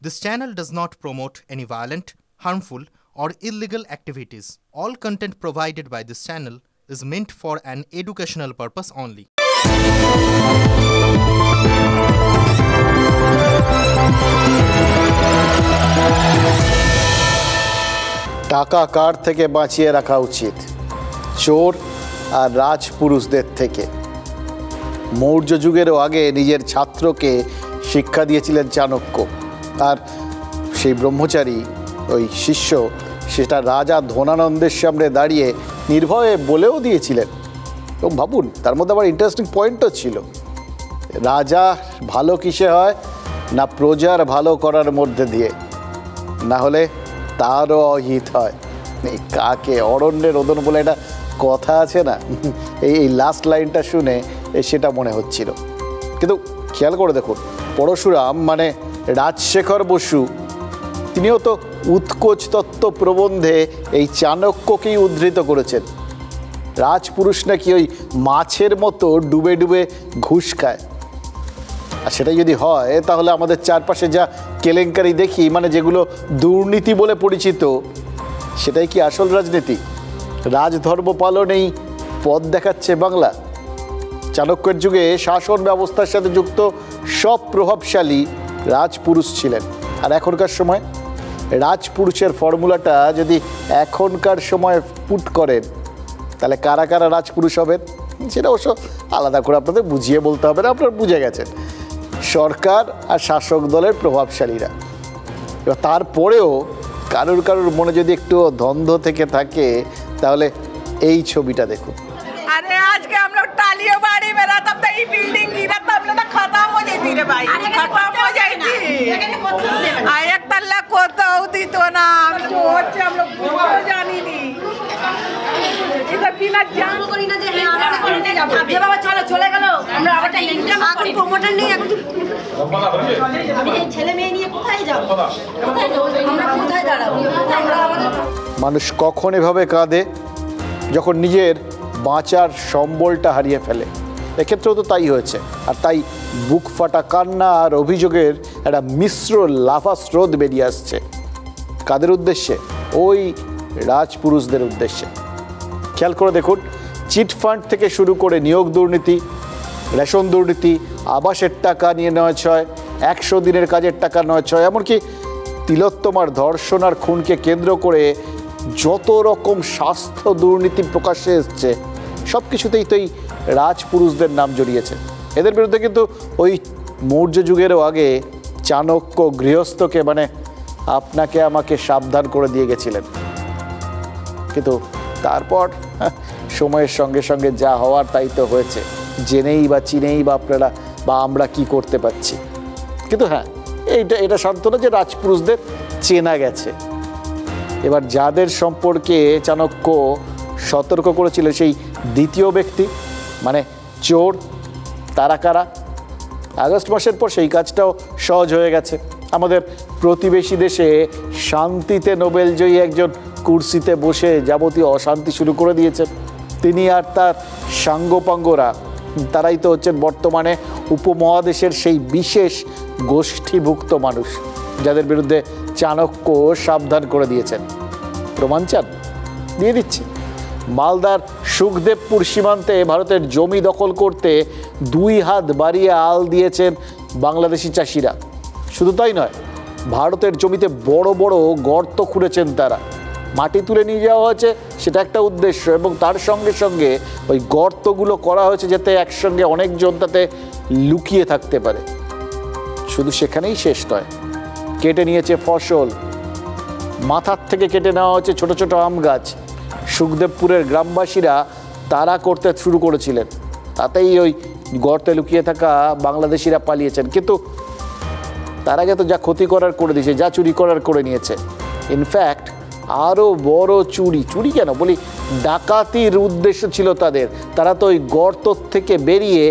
This channel does not promote any violent, harmful, or illegal activities. All content provided by this channel is meant for an educational purpose only. টাকা কার থেকে বাঁচিয়ে রাখা উচিত? চোর আর রাজপুরুষদের থেকে। মৌর্য যুগেরও আগে নিজের ছাত্রকে শিক্ষা দিয়েছিলেন চাণক্য, আর সেই ব্রহ্মচারী ওই শিষ্য সেটা রাজা ধনানন্দের সামনে দাঁড়িয়ে নির্ভয়ে বলেও দিয়েছিলেন। এবং ভাবুন, তার মধ্যে আবার ইন্টারেস্টিং পয়েন্টও ছিল, রাজা ভালো কিসে হয় না প্রজার ভালো করার মধ্যে দিয়ে, না হলে তারও অহিত হয়। এই কাকে অরণ্যের রোদন বলে একটা কথা আছে না, এই লাস্ট লাইনটা শুনে সেটা মনে হচ্ছিল। কিন্তু খেয়াল করে দেখুন, পরশুরাম মানে রাজশেখর বসু, তিনিও তো উৎকোচ তত্ত্ব প্রবন্ধে এই চাণক্যকেই উদ্ধৃত করেছেন। রাজপুরুষ নাকি ওই মাছের মতো ডুবে ডুবে ঘুষ খায়। আর সেটাই যদি হয়, তাহলে আমাদের চারপাশে যা কেলেঙ্কারি দেখি, মানে যেগুলো দুর্নীতি বলে পরিচিত, সেটাই কি আসল রাজনীতি? রাজধর্ম পালনেই পথ দেখাচ্ছে বাংলা। চাণক্যের যুগে শাসন ব্যবস্থার সাথে যুক্ত সব প্রভাবশালী রাজপুরুষ ছিলেন। আর এখনকার সময় রাজপুরুষের ফর্মুলাটা যদি এখনকার সময় পুট করেন, তাহলে কারা কারা রাজপুরুষ হবেন সেটা অবশ্য আলাদা করে আপনাদের বুঝিয়ে বলতে হবে না, আপনারা বুঝে গেছেন। সরকার আর শাসক দলের প্রভাবশালীরা। এবার তারপরেও কারুর কারুর মনে যদি একটু দ্বন্দ্ব থেকে থাকে, তাহলে এই ছবিটা দেখুন। अरे आज के हम लोग टालियों बाड़ी में रहा, तब तक ये बिल्डिंग गिरा, तब लोग खत्म हो जाती रे भाई, खत्म हो जाती। एक तल्ला कोता होती तो ना जो बच्चे हम लोग जानी नहीं, इधर बिना जान करी ना जे আমরা করতে যাব। যে বাবা চলো চলে গেল, আমরা আবার ইনকাম করি, প্রমোটার নেই এখন। আমি এই ছেলে মেয়ে নিয়ে কোথায় যাব? আমরা কোথায় দাঁড়াবো? আমরা আমাদের মানুষ কখন এভাবে কাঁদে? যখন নিজের বাঁচার সম্বলটা হারিয়ে ফেলে। এক্ষেত্রেও তো তাই হয়েছে। আর তাই বুক ফাটা কান্না আর অভিযোগের একটা মিশ্র লাফা স্রোত বেরিয়ে আসছে। কাদের উদ্দেশ্যে? ওই রাজপুরুষদের উদ্দেশ্যে। খেয়াল করে দেখুন, চিটফান্ড থেকে শুরু করে নিয়োগ দুর্নীতি, রেশন দুর্নীতি, আবাসের টাকা নিয়ে নেওয়া ছয়, 100 দিনের কাজের টাকা নেওয়া ছয়, এমনকি তিলোত্তমার ধর্ষণ আর খুনকে কেন্দ্র করে যত রকম স্বাস্থ্য দুর্নীতি প্রকাশ্যে এসছে, সব কিছুতেই তো এই রাজপুরুষদের নাম জড়িয়েছে। এদের বিরুদ্ধে কিন্তু ওই মৌর্য যুগেরও আগে চাণক্য গৃহস্থকে, মানে আপনাকে আমাকে সাবধান করে দিয়ে গেছিলেন। কিন্তু তারপর সময়ের সঙ্গে সঙ্গে যা হওয়ার তাই তো হয়েছে। জেনেই বা চিনেই বা আপনারা বা আমরা কি করতে পারছি। কিন্তু হ্যাঁ, এটা সান্ত্বনা যে রাজপুরুষদের চেনা গেছে। এবার যাদের সম্পর্কে চাণক্য সতর্ক করেছিলেন, সেই দ্বিতীয় ব্যক্তি মানে চোর, তারা কারা? আগস্ট মাসের পর সেই কাজটাও সহজ হয়ে গেছে। আমাদের প্রতিবেশী দেশে শান্তিতে নোবেলজয়ী একজন কুর্সিতে বসে যাবতীয় অশান্তি শুরু করে দিয়েছেন। তিনি আর তার সাঙ্গপাঙ্গরা, তারাই তো হচ্ছেন বর্তমানে উপমহাদেশের সেই বিশেষ গোষ্ঠীভুক্ত মানুষ যাদের বিরুদ্ধে চাণক্য সাবধান করে দিয়েছেন। প্রমাণ চান? দিয়ে দিচ্ছি। মালদার সুখদেবপুর সীমান্তে ভারতের জমি দখল করতে 2 হাত বাড়িয়ে আল দিয়েছেন বাংলাদেশি চাষিরা। শুধু তাই নয়, ভারতের জমিতে বড় বড় গর্ত খুঁড়েছেন তারা। মাটি তুলে নিয়ে যাওয়া হয়েছে, সেটা একটা উদ্দেশ্য, এবং তার সঙ্গে সঙ্গে ওই গর্তগুলো করা হয়েছে যাতে একসঙ্গে অনেকজন তাতে লুকিয়ে থাকতে পারে। শুধু সেখানেই শেষ নয়, কেটে নিয়েছে ফসল, মাথার থেকে কেটে নেওয়া হয়েছে ছোট ছোট আম গাছ। সুখদেবপুরের গ্রামবাসীরা তারা করতে শুরু করেছিলেন, তাতেই ওই গর্তে লুকিয়ে থাকা বাংলাদেশিরা পালিয়েছেন। কিন্তু তার আগে তো যা ক্ষতি করার করে দিয়েছে, যা চুরি করার করে নিয়েছে। ইনফ্যাক্ট আরও বড় চুরি কেন বলি, ডাকাতির উদ্দেশ্য ছিল তাদের। তারা তো ওই গর্ত থেকে বেরিয়ে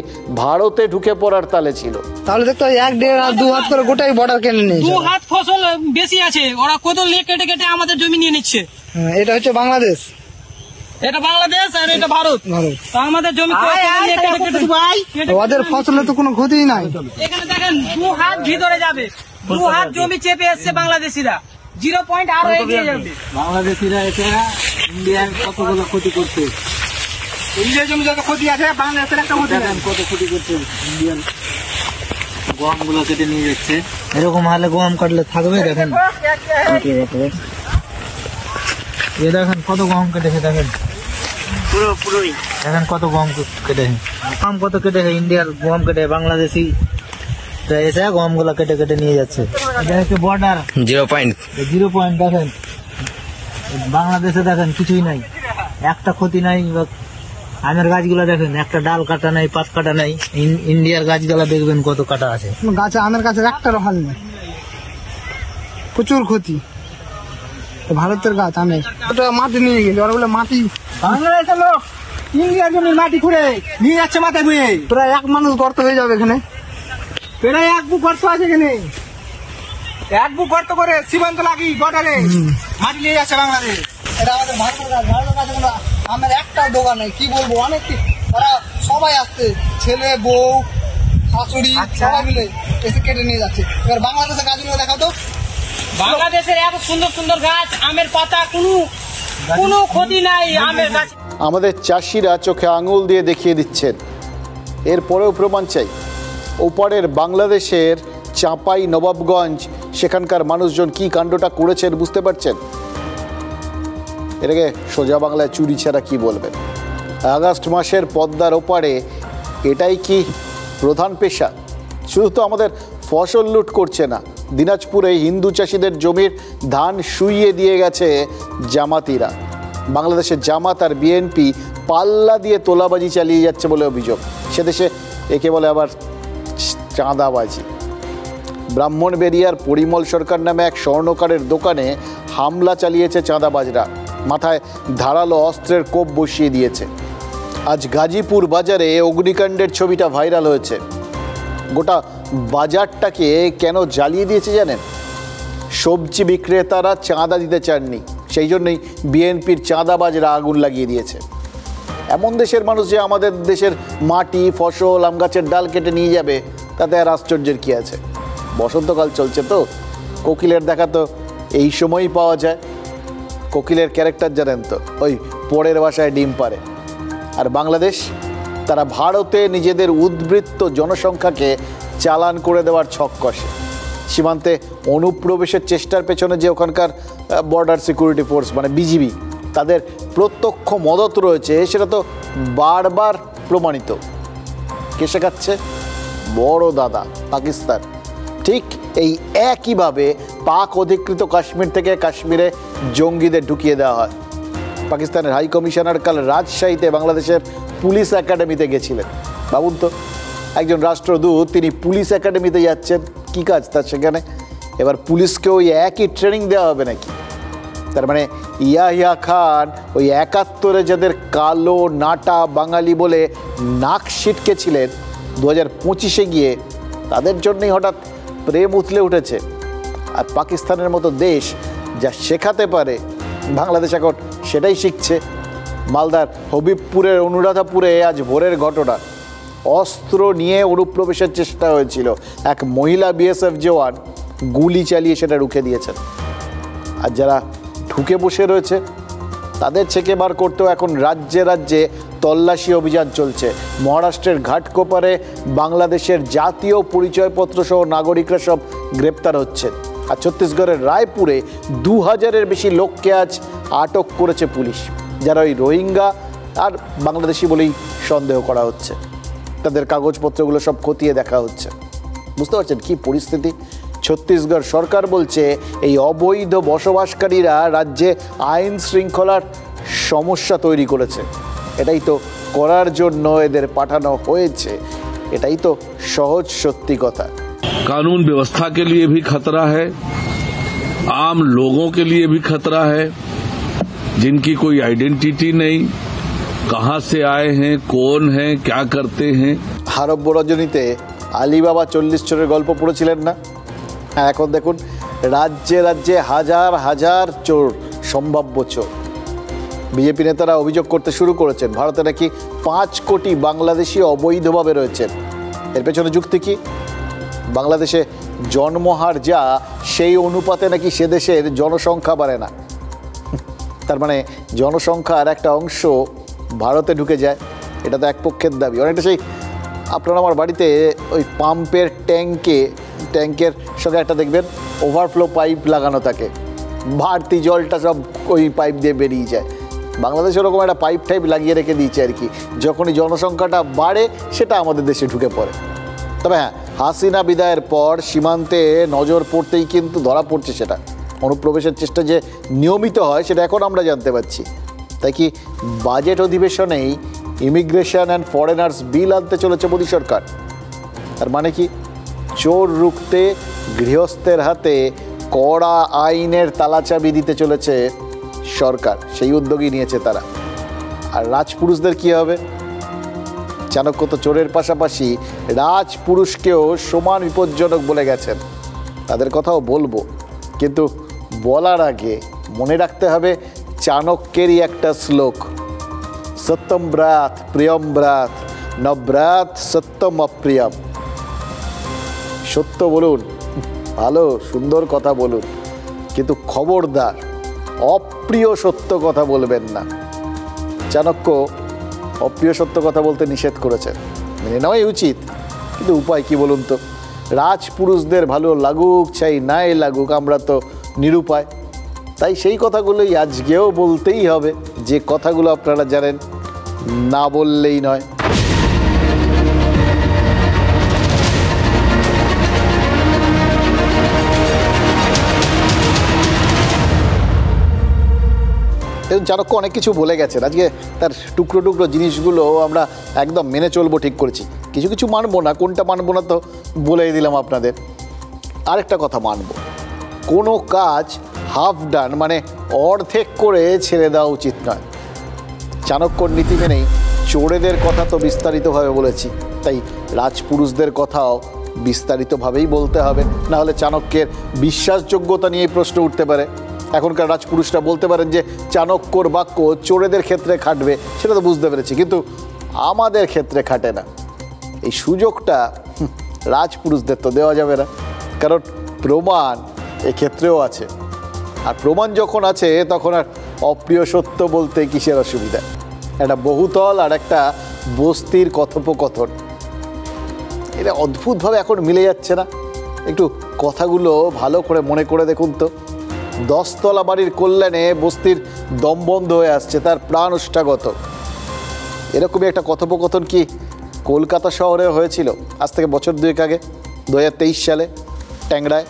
ভারতে ঢুকে পড়ার তালে ছিল। তাহলে দেখতো 1, 1.5 হাত 2 হাত করে গোটাই বর্ডার কেটে নিয়েছে। 2 হাত ফসল বেশি আছে, ওরা কত লেক কেটে কেটে আমাদের জমি নিয়ে নিচ্ছে। এটা হচ্ছে বাংলাদেশ, এটা বাংলাদেশ আর এটা ভারত। তা আমাদের জমি লেক কেটে কেটে ওদের ফসলে তো কোনো ক্ষতিই নাই। এখানে দেখেন 2 হাত ভিতরে যাবে, দু হাত জমি চেপে এসছে বাংলাদেশিরা, 0 পয়েন্ট আরো এগিয়ে যাবে। বাংলাদেশিরা এটা ইন্ডিয়ার কতগুলো ক্ষতি করছে, ইন্ডিয়ার জমি যত ক্ষতি আছে বাংলাদেশের একটা ক্ষতি নেই। কত ক্ষতি করছে ইন্ডিয়ান গম গুলো কেটে নিয়ে যাচ্ছে। এরকম হালে গম কাটলে থাকবে? দেখেন এ দেখেন কত গম কেটেছে, দেখেন পুরোই দেখেন কত গম কেটেছে, গম কত কেটেছে, ইন্ডিয়ার গম কেটে বাংলাদেশি এসে গম গুলা কেটে কেটে নিয়ে যাচ্ছে। এটা হচ্ছে বর্ডার 0 পয়েন্ট। দেখেন বাংলাদেশে দেখেন কিছুই নাই, একটা ক্ষতি নাই। আমের গাছগুলো দেখেন একটা ডাল কাটা নাই, পাত কাটা নাই। ইন্ডিয়ার গাছগুলা দেখবেন কত কাটা আছে। গাছে আমের গাছের একটা হাল নেই, প্রচুর ক্ষতি। ভারতের গাছ আমের ওটা মাটি নিয়ে গেছে, ওরা বলে মাটি বাংলাদেশের লোক ইন্ডিয়ার জমি মাটি খুঁড়ে নিয়ে যাচ্ছে মাথায় বয়ে। প্রায় 1 মানুষ গর্ত হয়ে যাবে এখানে, প্রায় 1 বুক গর্ত আছে এখানে, 1 বুক গর্ত করে সীমান্ত লাগি বর্ডারে মাটি নিয়ে যাচ্ছে বাংলাদেশ। এটা আমাদের ভারতের গাছ। ভারতের গাছগুলো আমের একটা দোকান নেই, কি বলবো, অনেক তারা সবাই আসছে, ছেলে বউ শাশুড়ি সবাই মিলে এসে কেটে নিয়ে যাচ্ছে। এবার বাংলাদেশের গাছগুলো দেখাও তো। বাংলাদেশের এত সুন্দর সুন্দর গাছ, আমের পাতা, কোনো ক্ষতি নাই আমের গাছ। আমাদের চাষিরা চোখে আঙুল দিয়ে দেখিয়ে দিচ্ছেন, এরপরেও প্রমাণ চাই। ওপারের বাংলাদেশের চাঁপাই নবাবগঞ্জ, সেখানকার মানুষজন কি কাণ্ডটা করেছেন বুঝতে পারছেন? এটাকে সোজা বাংলায় চুরি ছাড়া কি বলবেন? আগস্ট মাসের পদ্মার ওপারে এটাই কি প্রধান পেশা? শুধু তো আমাদের ফসল লুট করছে না, দিনাজপুরে হিন্দু চাষিদের জমির ধান শুইয়ে দিয়ে গেছে জামাতিরা। বাংলাদেশের জামাত আর বিএনপি পাল্লা দিয়ে তোলাবাজি চালিয়ে যাচ্ছে বলে অভিযোগ। সে দেশে একে বলে আবার চাঁদাবাজি। ব্রাহ্মণবেড়িয়ার পরিমল সরকার নামে এক স্বর্ণকারের দোকানে হামলা চালিয়েছে চাঁদাবাজরা, মাথায় ধারালো অস্ত্রের কোপ বসিয়ে দিয়েছে। আজ গাজীপুর বাজারে অগ্নিকাণ্ডের ছবিটা ভাইরাল হয়েছে। গোটা বাজারটাকে কেন জ্বালিয়ে দিয়েছে জানেন? সবজি বিক্রেতারা চাঁদা দিতে চাননি, সেই জন্যই বিএনপির চাঁদাবাজরা আগুন লাগিয়ে দিয়েছে। এমন দেশের মানুষ যে আমাদের দেশের মাটি, ফসল, আম গাছের ডাল কেটে নিয়ে যাবে, তাতে আর আশ্চর্যের কী আছে? বসন্তকাল চলছে তো, কোকিলের দেখা তো এই সময়ই পাওয়া যায়। কোকিলের ক্যারেক্টার জানেন তো, ওই পরের বাসায় ডিম পারে। আর বাংলাদেশ, তারা ভারতে নিজেদের উদ্বৃত্ত জনসংখ্যাকে চালান করে দেওয়ার ছক কষে। সীমান্তে অনুপ্রবেশের চেষ্টার পেছনে যে ওখানকার বর্ডার সিকিউরিটি ফোর্স মানে বিজিবি, তাদের প্রত্যক্ষ মদত রয়েছে, সেটা তো বারবার প্রমাণিত। কে শেখাচ্ছে? বড় দাদা পাকিস্তান। ঠিক এই একইভাবে পাক অধিকৃত কাশ্মীর থেকে কাশ্মীরে জঙ্গিদের ঢুকিয়ে দেওয়া হয়। পাকিস্তানের হাই কমিশনার কাল রাজশাহীতে বাংলাদেশের পুলিশ একাডেমিতে গেছিলেন। ভাবুন তো, একজন রাষ্ট্রদূত তিনি পুলিশ একাডেমিতে যাচ্ছেন, কি কাজ তার সেখানে? এবার পুলিশকে ওই একই ট্রেনিং দেওয়া হবে নাকি? তার মানে ইয়াহিয়া খান ওই 71-এ যাদের কালো নাটা বাঙালি বলে নাক ছিটকেছিলেন, 2025-এ গিয়ে তাদের জন্যই হঠাৎ প্রেম উথলে উঠেছে। আর পাকিস্তানের মতো দেশ যা শেখাতে পারে, বাংলাদেশ এখন সেটাই শিখছে। মালদার হবিবপুরের অনুরাধাপুরে আজ ভোরের ঘটনা। অস্ত্র নিয়ে অনুপ্রবেশের চেষ্টা হয়েছিল, এক মহিলা বিএসএফ জওয়ান গুলি চালিয়ে সেটা রুখে দিয়েছেন। আর যারা ঢুকে বসে রয়েছে তাদের ছেকে বার করতেও এখন রাজ্যে রাজ্যে তল্লাশি অভিযান চলছে। মহারাষ্ট্রের ঘাটকোপারে বাংলাদেশের জাতীয় পরিচয়পত্র সহ নাগরিকরা সব গ্রেপ্তার হচ্ছেন। আর ছত্তিশগড়ের রায়পুরে 2000-এর বেশি লোককে আজ আটক করেছে পুলিশ, যারা ওই রোহিঙ্গা আর বাংলাদেশি বলেই সন্দেহ করা হচ্ছে। তাদের কাগজপত্রগুলো সব খতিয়ে দেখা হচ্ছে। বুঝতে পারছেন কি পরিস্থিতি? ছত্তিশগড় সরকার বলছে এই অবৈধ বসবাসকারীরা রাজ্যে আইন শৃঙ্খলার সমস্যা তৈরি করেছে। এটাই তো করার জন্য এদের পাঠানো হয়েছে, এটাই তো সহজ সত্যি কথা। कानून व्यवस्था के लिए भी खतरा है, आम लोगों के लिए भी खतरा है, जिनकी कोई आइडेंटिटी नहीं, कहां से आए हैं, कौन हैं, क्या करते हैं। আরব্য রজনীতে আলিবাবা 40 চোরের গল্প পড়েছিলেন না? হ্যাঁ, এখন দেখুন রাজ্যে রাজ্যে হাজার হাজার চোর, সম্ভাব্য চোর। বিজেপি নেতারা অভিযোগ করতে শুরু করেছেন ভারতে নাকি 5 কোটি বাংলাদেশি অবৈধভাবে রয়েছেন। এর পেছনে যুক্তি কি? বাংলাদেশে জন্মহার যা, সেই অনুপাতে নাকি সে দেশের জনসংখ্যা বাড়ে না। তার মানে জনসংখ্যার একটা অংশ ভারতে ঢুকে যায়, এটা তো এক পক্ষের দাবি। অনেকটা সেই আপনারা আমার বাড়িতে ওই পাম্পের ট্যাঙ্কের সঙ্গে একটা দেখবেন ওভারফ্লো পাইপ লাগানো থাকে, বাড়তি জলটা সব ওই পাইপ দিয়ে বেরিয়ে যায়। বাংলাদেশে ওরকম একটা পাইপ টাইপ লাগিয়ে রেখে দিয়েছে আর কি, যখনই জনসংখ্যাটা বাড়ে সেটা আমাদের দেশে ঢুকে পড়ে। তবে হ্যাঁ, হাসিনা বিদায়ের পর সীমান্তে নজর পড়তেই কিন্তু ধরা পড়ছে সেটা। অনুপ্রবেশের চেষ্টা যে নিয়মিত হয় সেটা এখন আমরা জানতে পারছি। তাই কি বাজেট অধিবেশনেই ইমিগ্রেশন অ্যান্ড ফরেনার্স বিল আনতে চলেছে মোদী সরকার। তার মানে কি চোর রুখতে গৃহস্থের হাতে কড়া আইনের তালাচাবি দিতে চলেছে সরকার, সেই উদ্যোগই নিয়েছে তারা। আর রাজপুরুষদের কি হবে? চাণক্য তো চোরের পাশাপাশি রাজপুরুষকেও সমান বিপজ্জনক বলে গেছেন, তাদের কথাও বলবো, কিন্তু বলার আগে মনে রাখতে হবে চাণক্যেরই একটা শ্লোক, সত্যম ব্রাত প্রিয়ম ব্রাত ন ব্রাত সত্যম অপ্রিয়ম। সত্য বলুন, ভালো সুন্দর কথা বলুন, কিন্তু খবরদার অপ্রিয় সত্য কথা বলবেন না। চাণক্য অপ্রিয় সত্য কথা বলতে নিষেধ করেছেন, মেনে নেওয়াই উচিত, কিন্তু উপায় কি বলুন তো? রাজপুরুষদের ভালো লাগুক চাই নাই লাগুক, আমরা তো নিরুপায়। তাই সেই কথাগুলোই আজকেও বলতেই হবে, যে কথাগুলো আপনারা জানেন, না বললেই নয়। এবং চাণক্য অনেক কিছু বলে গেছেন, আজকে তার টুকরো টুকরো জিনিসগুলো আমরা একদম মেনে চলবো ঠিক করেছি, কিছু কিছু মানবো না। কোনটা মানবো না তো বলেই দিলাম আপনাদের। আরেকটা কথা মানবো, কোনো কাজ হাফ ডান মানে অর্ধেক করে ছেড়ে দেওয়া উচিত নয়। চাণক্যর নীতি মেনেই চোরেদের কথা তো বিস্তারিতভাবে বলেছি, তাই রাজপুরুষদের কথাও বিস্তারিতভাবেই বলতে হবে, নাহলে চাণক্যের বিশ্বাসযোগ্যতা নিয়ে প্রশ্ন উঠতে পারে। এখনকার রাজপুরুষরা বলতে পারেন যে চাণক্যর বাক্য চোরেদের ক্ষেত্রে খাটবে, সেটা তো বুঝতে পেরেছি, কিন্তু আমাদের ক্ষেত্রে খাটে না। এই সুযোগটা রাজপুরুষদের তো দেওয়া যাবে না, কারণ প্রমাণ এক্ষেত্রেও আছে। আর প্রমাণ যখন আছে তখন আর অপ্রিয় সত্য বলতে কিসের অসুবিধা? একটা বহুতল আর একটা বস্তির কথোপকথন, এটা অদ্ভুতভাবে এখন মিলে যাচ্ছে না? একটু কথাগুলো ভালো করে মনে করে দেখুন তো। 10 তলা বাড়ির কল্যাণে বস্তির দম বন্ধ হয়ে আসছে, তার প্রাণ ওষ্ঠাগত। এরকমই একটা কথোপকথন কি কলকাতা শহরে হয়েছিল আজ থেকে বছর 2 আগে, 2023 সালে ট্যাংরায়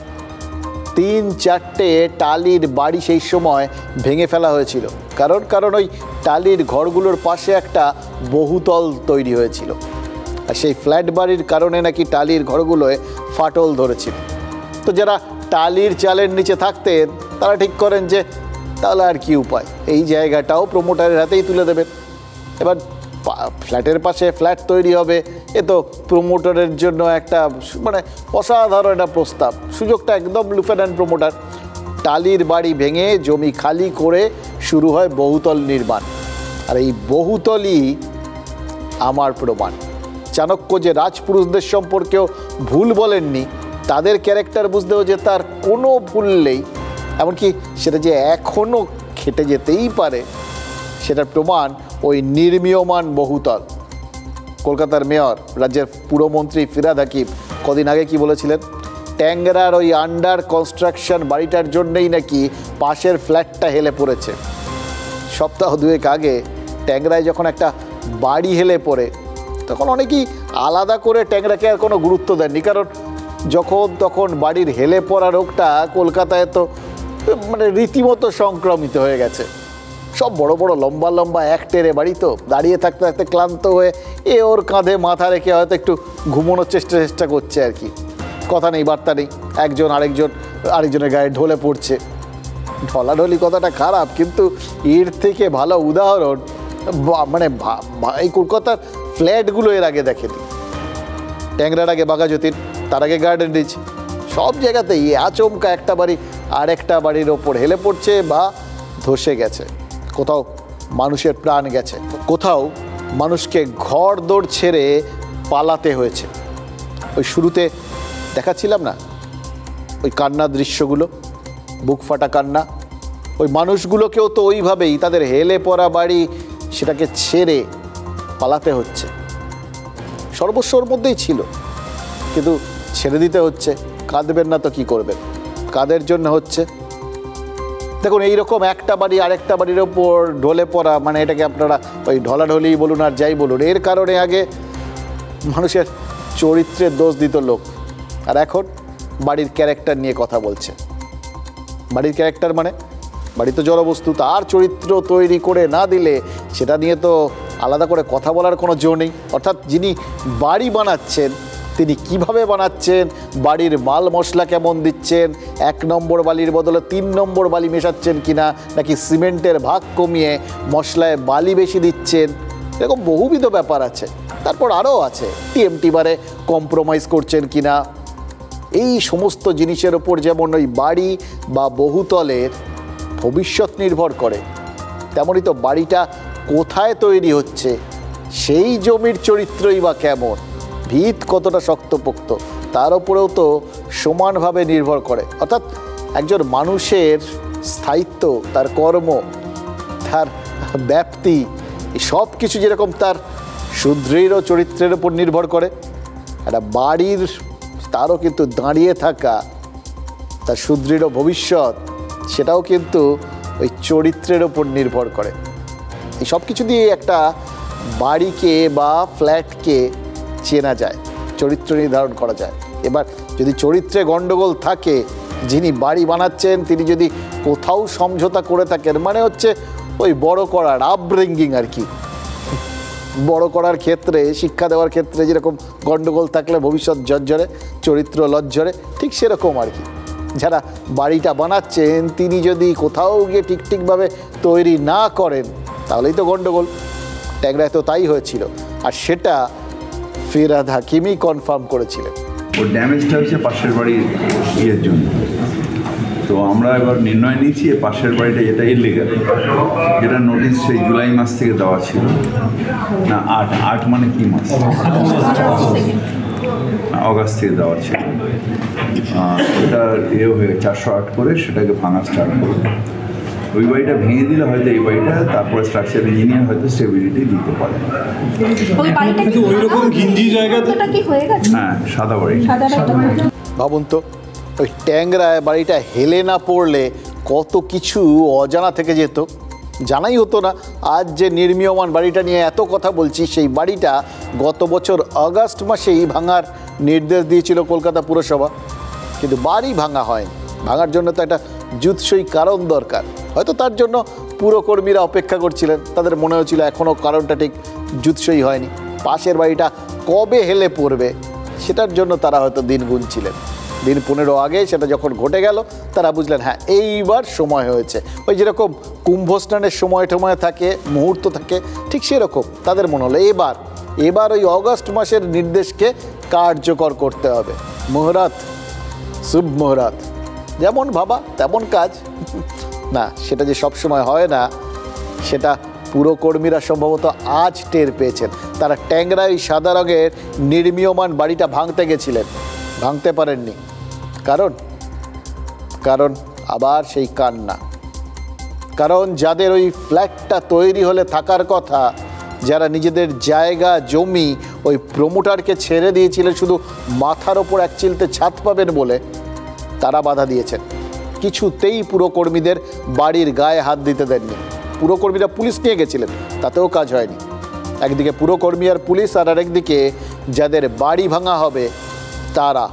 3-4টে টালির বাড়ি সেই সময় ভেঙে ফেলা হয়েছিল। কারণ ওই টালির ঘরগুলোর পাশে একটা বহুতল তৈরি হয়েছিল, আর সেই ফ্ল্যাট বাড়ির কারণে নাকি টালির ঘরগুলোয় ফাটল ধরেছিল। তো যারা টালির চালের নিচে থাকতেন তারা ঠিক করেন যে তাহলে আর কি উপায়, এই জায়গাটাও প্রমোটারের হাতেই তুলে দেবেন। এবার ফ্ল্যাটের পাশে ফ্ল্যাট তৈরি হবে, এ তো প্রমোটারের জন্য একটা মানে অসাধারণ একটা প্রস্তাব, সুযোগটা একদম লুফে নেন প্রমোটার। টালির বাড়ি ভেঙে জমি খালি করে শুরু হয় বহুতল নির্মাণ, আর এই বহুতলই আমার প্রমাণ। চাণক্য যে রাজপুরুষদের সম্পর্কেও ভুল বলেননি, তাদের ক্যারেক্টার বুঝতেও যে তার কোনো ভুল নেই, এমনকি সেটা যে এখনও খেটে যেতেই পারে সেটার প্রমাণ ওই নির্মীয়মান বহুতল। কলকাতার মেয়র, রাজ্যের পুরমন্ত্রী ফিরহাদ হাকিম কদিন আগে কি বলেছিলেন? ট্যাংরার ওই আন্ডার কনস্ট্রাকশন বাড়িটার জন্যই নাকি পাশের ফ্ল্যাটটা হেলে পড়েছে। সপ্তাহ 2 আগে ট্যাংরায় যখন একটা বাড়ি হেলে পড়ে তখন অনেকেই আলাদা করে ট্যাংরাকে আর কোনো গুরুত্ব দেননি, কারণ যখন তখন বাড়ির হেলে পড়া রোগটা কলকাতায় তো মানে রীতিমতো সংক্রমিত হয়ে গেছে। সব বড় বড় লম্বা লম্বা একটেরে বাড়ি, তো দাঁড়িয়ে থাকতে থাকতে ক্লান্ত হয়ে ওর কাঁধে মাথা রেখে হয়তো একটু ঘুমানোর চেষ্টা করছে আর কি। কথা নেই বার্তা নেই, একজন আরেকজনের গায়ে ঢলে পড়ছে। ঢলাঢলি কথাটা খারাপ, কিন্তু এর থেকে ভালো উদাহরণ মানে এই কলকাতার ফ্ল্যাটগুলো এর আগে দেখেনি। ট্যাংরার আগে বাঘাযতীন, তার আগে গার্ডেন রিচ, সব জায়গাতেই আচমকা একটা বাড়ি আরেকটা বাড়ির ওপর হেলে পড়ছে বা ধসে গেছে। কোথাও মানুষের প্রাণ গেছে, কোথাও মানুষকে ঘর দৌড় ছেড়ে পালাতে হয়েছে। ওই শুরুতে দেখাচ্ছিলাম না ওই কান্নার দৃশ্যগুলো, বুক ফাটা কান্না, ওই মানুষগুলোকেও তো ওইভাবেই তাদের হেলে পড়া বাড়ি সেটাকে ছেড়ে পালাতে হচ্ছে। সর্বস্বর মধ্যেই ছিল, কিন্তু ছেড়ে দিতে হচ্ছে। কাঁদবেন না তো কি করবেন? কাদের জন্য হচ্ছে? দেখুন, এইরকম একটা বাড়ি আরেকটা বাড়ির ওপর ঢলে পড়া, মানে এটাকে আপনারা ওই ঢলাঢলি বলুন আর যাই বলুন, এর কারণে আগে মানুষের চরিত্রের দোষ দিত লোক, আর এখন বাড়ির ক্যারেক্টার নিয়ে কথা বলছে। বাড়ির ক্যারেক্টার মানে বাড়ি তো জড়বস্তু, তার চরিত্র তৈরি করে না দিলে সেটা নিয়ে তো আলাদা করে কথা বলার কোনো জো নেই। অর্থাৎ যিনি বাড়ি বানাচ্ছেন তিনি কিভাবে বানাচ্ছেন, বাড়ির মাল মশলা কেমন দিচ্ছেন, 1 নম্বর বালির বদলে 3 নম্বর বালি মেশাচ্ছেন কিনা, নাকি সিমেন্টের ভাগ কমিয়ে মশলায় বালি বেশি দিচ্ছেন, এরকম বহুবিধ ব্যাপার আছে। তারপর আরও আছে টিএমটি বারে কম্প্রোমাইজ করছেন কিনা। এই সমস্ত জিনিসের ওপর যেমন ওই বাড়ি বা বহুতলের ভবিষ্যৎ নির্ভর করে, তেমনই তো বাড়িটা কোথায় তৈরি হচ্ছে সেই জমির চরিত্রই বা কেমন, ভিত কতটা শক্তপোক্ত, তার উপরেও তো সমানভাবে নির্ভর করে। অর্থাৎ একজন মানুষের স্থায়িত্ব, তার কর্ম, তার ব্যাপ্তি, এই সব কিছু যেরকম তার সুদৃঢ় চরিত্রের উপর নির্ভর করে, একটা বাড়ির তারও কিন্তু দাঁড়িয়ে থাকা, তার সুদৃঢ় ভবিষ্যৎ, সেটাও কিন্তু ওই চরিত্রের ওপর নির্ভর করে। এই সব কিছু দিয়ে একটা বাড়িকে বা ফ্ল্যাটকে চেনা যায়, চরিত্র নির্ধারণ করা যায়। এবার যদি চরিত্রে গণ্ডগোল থাকে, যিনি বাড়ি বানাচ্ছেন তিনি যদি কোথাও সমঝোতা করে থাকেন, মানে হচ্ছে ওই বড় করার আপব্রিঙ্গিং আর কি, বড় করার ক্ষেত্রে, শিক্ষা দেওয়ার ক্ষেত্রে যেরকম গণ্ডগোল থাকলে ভবিষ্যৎ জর্জরে, চরিত্র লজ্জরে, ঠিক সেরকম আর কি। যারা বাড়িটা বানাচ্ছেন তিনি যদি কোথাও গিয়ে ঠিকভাবে তৈরি না করেন তাহলেই তো গণ্ডগোল। ট্যাংরায় তো তাই হয়েছিল, আর সেটা ফিরহাদ হাকিমই কনফার্ম করেছিলেন। ওর ড্যামেজটা হচ্ছে পাশের বাড়ির ইয়ের জন্য। তো আমরা এবার নির্ণয় নিয়েছি পাশের বাড়িটা যেটা ইলিগাল, যেটা নোটিশ সেই জুলাই মাস থেকে দেওয়া ছিল না, 8 মানে কি মাস, অগাস্ট থেকে দেওয়া ছিল, ওটা হয়ে 408 করে সেটাকে ভাঙা স্টার্ট করবে। ওই বাড়িটা ভেঙে দিলে হয়তো এই বাড়িটা, তারপরে স্ট্রাকচার ইঞ্জিনিয়ার হয়তো স্টেবিলিটি দিতে পারে। হ্যাঁ, সাদা বাড়ি। ভাবুন তো, ওই ট্যাংরায় বাড়িটা হেলে না পড়লে কত কিছু অজানা থেকে যেত, জানাই হতো না। আজ যে নির্মীয়মান বাড়িটা নিয়ে এত কথা বলছি, সেই বাড়িটা গত বছর আগস্ট মাসেই ভাঙার নির্দেশ দিয়েছিল কলকাতা পুরসভা, কিন্তু বাড়ি ভাঙা হয়নি। ভাঙার জন্য তো একটা যুৎসই কারণ দরকার, হয়তো তার জন্য পুরকর্মীরা অপেক্ষা করছিলেন, তাদের মনে হচ্ছিল এখনও কারণটা ঠিক যুৎসই হয়নি, পাশের বাড়িটা কবে হেলে পড়বে সেটার জন্য তারা হয়তো দিন গুনছিলেন। দিন 15 আগে সেটা যখন ঘটে গেল, তারা বুঝলেন হ্যাঁ এইবার সময় হয়েছে। ওই যেরকম কুম্ভ স্নানের সময় থাকে, মুহূর্ত থাকে, ঠিক সেরকম তাদের মনে হলো এবার ওই অগস্ট মাসের নির্দেশকে কার্যকর করতে হবে। মুহূর্ত, শুভ মুহূর্ত, যেমন ভাবা তেমন কাজ না, সেটা যে সবসময় হয় না সেটা পুরকর্মীরা সম্ভবত আজ টের পেয়েছেন। তারা ট্যাংরায় সাদা রঙের নির্মীয়মান বাড়িটা ভাঙতে গেছিলেন, ভাঙতে পারেননি। কারণ আবার সেই কান্না। কারণ যাদের ওই ফ্ল্যাটটা তৈরি হলে থাকার কথা, যারা নিজেদের জায়গা জমি ওই প্রমোটারকে ছেড়ে দিয়েছিলেন শুধু মাথার ওপর এক চিলতে ছাদ পাবেন বলে, তারা বাধা দিয়েছেন। কিছুতেই পুরকর্মীদের বাড়ির গায়ে হাত দিতে দেননি। পুরকর্মীরা পুলিশ নিয়ে গেছিলেন, তাতেও কাজ হয়নি। একদিকে পুরকর্মী আর পুলিশ, আর আরেকদিকে যাদের বাড়ি ভাঙা হবে তারা।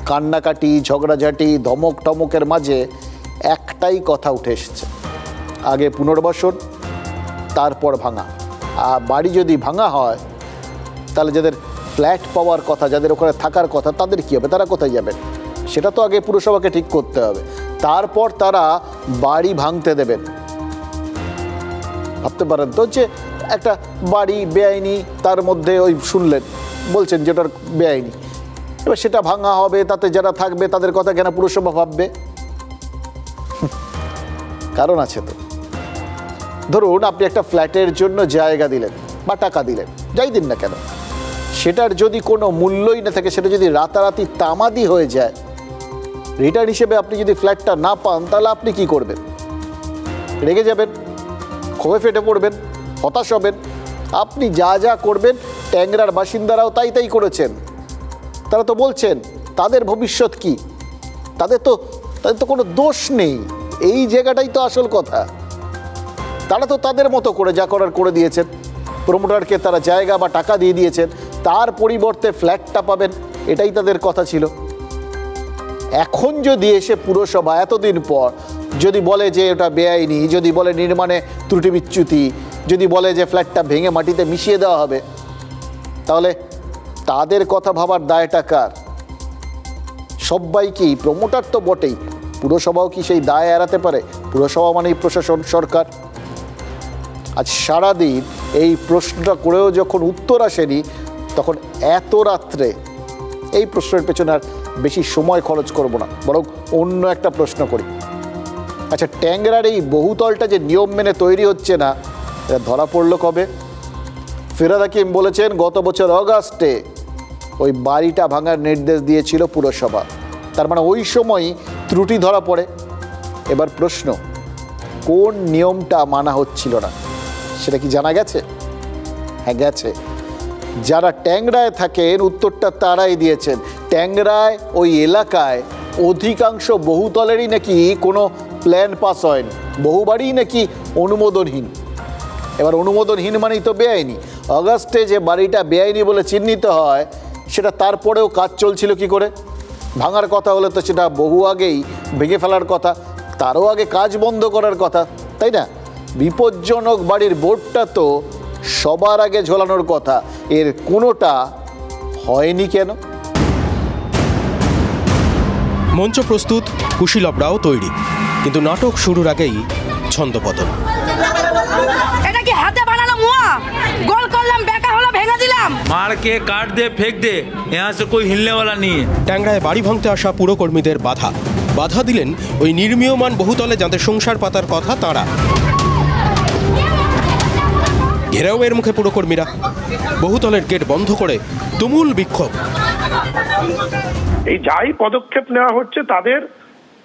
কান্নাকাটি, ঝগড়াঝাটি, ধমক টমকের মাঝে একটাই কথা উঠে এসেছে, আগে পুনর্বাসন, তারপর ভাঙা। আর বাড়ি যদি ভাঙা হয় তাহলে যাদের ফ্ল্যাট পাওয়ার কথা, যাদের ওখানে থাকার কথা, তাদের কী হবে? তারা কোথায় যাবেন? সেটা তো আগে পুরসভাকে ঠিক করতে হবে, তারপর তারা বাড়ি ভাঙতে দেবেন। ভাবতে পারেন তো যে একটা বাড়ি বেআইনি, তার মধ্যে ওই শুনলেন বলছেন যেটার বেআইনি, এবার সেটা ভাঙা হবে, তাতে যারা থাকবে তাদের কথা কেন পুরসভা ভাববে? কারণ আছে তো। ধরুন আপনি একটা ফ্ল্যাটের জন্য জায়গা দিলেন বা টাকা দিলেন, যাই দিন না কেন, সেটার যদি কোনো মূল্যই না থাকে, সেটা যদি রাতারাতি তামাদি হয়ে যায়, রিটার্ন হিসেবে আপনি যদি ফ্ল্যাটটা না পান তাহলে আপনি কি করবেন? রেগে যাবেন, ক্ষোভে ফেটে পড়বেন, হতাশ হবেন। আপনি যা যা করবেন ট্যাংরার বাসিন্দারাও তাই তাই করেছেন। তারা তো বলছেন তাদের ভবিষ্যৎ কি, তাদের তো কোনো দোষ নেই। এই জায়গাটাই তো আসল কথা। তারা তো তাদের মতো করে যা করার করে দিয়েছেন। প্রমোটারকে তারা জায়গা বা টাকা দিয়ে দিয়েছেন, তার পরিবর্তে ফ্ল্যাটটা পাবেন, এটাই তাদের কথা ছিল। এখন যদি এসে পুরসভা এতদিন পর যদি বলে যে ওটা বেআইনি, যদি বলে নির্মাণে ত্রুটি বিচ্যুতি, যদি বলে যে ফ্ল্যাটটা ভেঙে মাটিতে মিশিয়ে দেওয়া হবে, তাহলে তাদের কথা ভাবার দায়টা কার? সবাইকেই, প্রমোটার তো বটেই, পুরসভাও কি সেই দায় এড়াতে পারে? পুরসভা মানেই প্রশাসন, সরকার। আজ সারাদিন এই প্রশ্নটা করেও যখন উত্তর আসেনি, তখন এত রাত্রে এই প্রশ্নের পেছনে আর বেশি সময় খরচ করব না, বরং অন্য একটা প্রশ্ন করি। আচ্ছা, ট্যাংরার এই বহুতলটা যে নিয়ম মেনে তৈরি হচ্ছে না, এটা ধরা পড়লো কবে? ফিরহাদ হাকিম বলেছেন গত বছর অগাস্টে ওই বাড়িটা ভাঙার নির্দেশ দিয়েছিল পুরসভা। তার মানে ওই সময়ই ত্রুটি ধরা পড়ে। এবার প্রশ্ন, কোন নিয়মটা মানা হচ্ছিল না সেটা কি জানা গেছে? হ্যাঁ, গেছে। যারা ট্যাংরায় থাকেন উত্তরটা তারাই দিয়েছেন। ট্যাংরায় ওই এলাকায় অধিকাংশ বহুতলেরই নাকি কোনো প্ল্যান পাস হয়নি, বহু বাড়ি নাকি অনুমোদনহীন। এবার অনুমোদনহীন মানেই তো বেআইনি। অগাস্টে যে বাড়িটা বেআইনি বলে চিহ্নিত হয়, সেটা তারপরেও কাজ চলছিল কি করে? ভাঙার কথা হলে তো সেটা বহু আগেই ভেঙে ফেলার কথা, তারও আগে কাজ বন্ধ করার কথা, তাই না? বিপজ্জনক বাড়ির বোর্ডটা তো সবার আগে ঝোলানোর কথা, এর কোনোটা হয়নি কেন? মঞ্চ প্রস্তুত, কুশীলবরাও তৈরি, কিন্তু নাটক শুরুর আগেই ছন্দপতন। এটা কি হাতে বানানো মুয়া? গোল করলাম, বেকা হলো, ভেঙে দিলাম। मार के काट दे, फेंक दे, यहाँ से कोई हिलने वाला नहीं है। ট্যাংরায় বাড়ি ভাঙতে আসা পুরকর্মীদের বাধা দিলেন ওই নির্মীয়মান বহুতলে যাদের সংসার পাতার কথা তাঁরা। ঘেরাওয়ের মুখে পুরকর্মীরা, বহুতলের গেট বন্ধ করে তুমুল বিক্ষোভ। এই যাই পদক্ষেপ নেওয়া হচ্ছে তাদের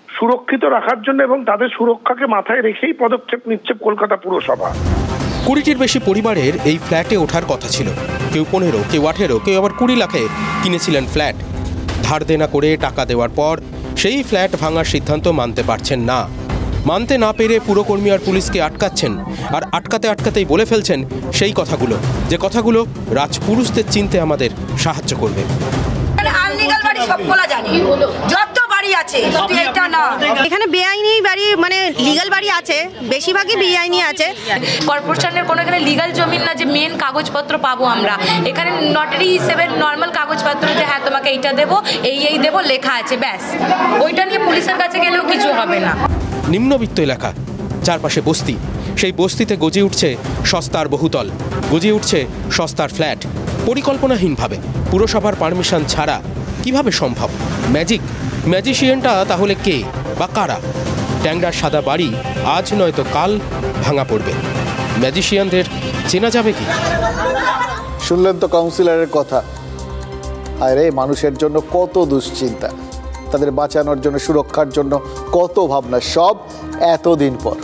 সুরক্ষিত রাখার জন্য এবং তাদের সুরক্ষাকে মাথায় রেখেই পদক্ষেপ নিচ্ছে কলকাতা পুরসভা। 20টির বেশি পরিবারের এই ফ্ল্যাটে ওঠার কথা ছিল। কেউ 15, কেউ 18, কেউ আবার 20 লাখে কিনেছিলেন ফ্ল্যাট। ধার দেনা করে টাকা দেওয়ার পর সেই ফ্ল্যাট ভাঙার সিদ্ধান্ত মানতে পারছেন না। মানতে না পেরে পুরকর্মী আর পুলিশকে আটকাচ্ছেন, আর আটকাতেই বলে ফেলছেন সেই কথাগুলো, যে কথাগুলো রাজপুরুষদের চিনতে আমাদের সাহায্য করবে। আনলিগাল বাড়ি সব বলা জানি, যত বাড়ি আছে এটা না। এখানে বেআইনি বাড়ি মানে লিগ্যাল বাড়ি আছে, বেশিরভাগই বেআইনি আছে। কর্পোরেশনের কোনো এখানে লিগ্যাল জমি না যে মেন কাগজপত্র পাবো আমরা। এখানে নটারি হিসেবে নর্মাল কাগজপত্র যে হ্যাঁ তোমাকে এইটা দেবো, এই দেবো লেখা আছে, ব্যাস। ওইটা নিয়ে পুলিশের কাছে গেলেও কিছু হবে না। নিম্নবিত্ত এলাকা, চারপাশে বস্তি, সেই বস্তিতে গজিয়ে উঠছে সস্তার বহুতল, গজিয়ে উঠছে সস্তার ফ্ল্যাট। পরিকল্পনাহীনভাবে, পুরসভার পারমিশন ছাড়া কিভাবে সম্ভব? ম্যাজিশিয়ানটা তাহলে কে বা কারা? ট্যাংরার সাদা বাড়ি আজ নয়তো কাল ভাঙা পড়বে। ম্যাজিশিয়ানদের চেনা যাবে কি? শুনলেন তো কাউন্সিলরের কথা। আরে মানুষের জন্য কত দুশ্চিন্তা, তাদের বাঁচানোর জন্য, সুরক্ষার জন্য কত ভাবনা, সব এতদিন পর।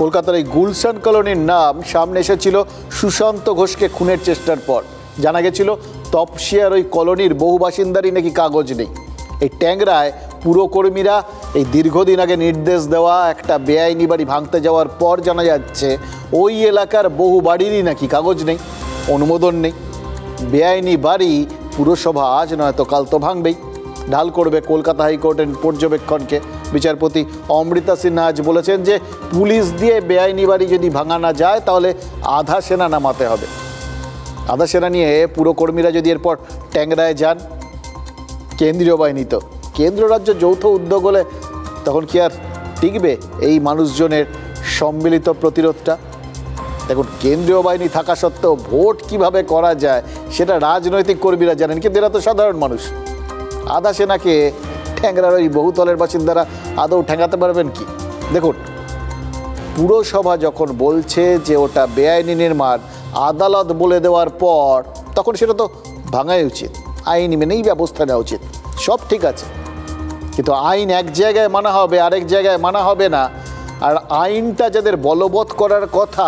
কলকাতার এই গুলশান কলোনির নাম সামনে এসেছিল সুশান্ত ঘোষকে খুনের চেষ্টার পর। জানা গেছিল তপসিয়ার ওই কলোনির বহু বাসিন্দারই নাকি কাগজ নেই। এই ট্যাংরায় পুরকর্মীরা এই দীর্ঘদিন আগে নির্দেশ দেওয়া একটা বেআইনি বাড়ি ভাঙতে যাওয়ার পর জানা যাচ্ছে ওই এলাকার বহু বাড়িরই নাকি কাগজ নেই, অনুমোদন নেই। বেআইনি বাড়ি পুরসভা আজ নয়তো কাল তো ভাঙবেই। ঢাল করবে কলকাতা হাইকোর্টের পর্যবেক্ষণকে। বিচারপতি অমৃতা সিনহা আজ বলেছেন যে পুলিশ দিয়ে বেআইনি বাড়ি যদি ভাঙা না যায় তাহলে আধা সেনা নামাতে হবে। আধা সেনা নিয়ে পুরকর্মীরা যদি এরপর ট্যাংরায় যান, কেন্দ্রীয় বাহিনী তো, কেন্দ্র রাজ্য যৌথ উদ্যোগ হলে তখন কি আর টিকবে এই মানুষজনের সম্মিলিত প্রতিরোধটা? দেখুন, কেন্দ্রীয় বাহিনী থাকা সত্ত্বেও ভোট কিভাবে করা যায় সেটা রাজনৈতিক কর্মীরা জানেন, কিন্তু এরা তো সাধারণ মানুষ। আধা সেনাকে ট্যাংরার ওই বহুতলের বাসিন্দারা আদৌ ঠেঙাতে পারবেন কি? দেখুন, পুরসভা যখন বলছে যে ওটা বেআইনি নির্মাণ, আদালত বলে দেওয়ার পর তখন সেটা তো ভাঙাই উচিত, আইনি মেনেই ব্যবস্থা নেওয়া উচিত, সব ঠিক আছে। কিন্তু আইন এক জায়গায় মানা হবে, আরেক জায়গায় মানা হবে না। আর আইনটা যাদের বলবৎ করার কথা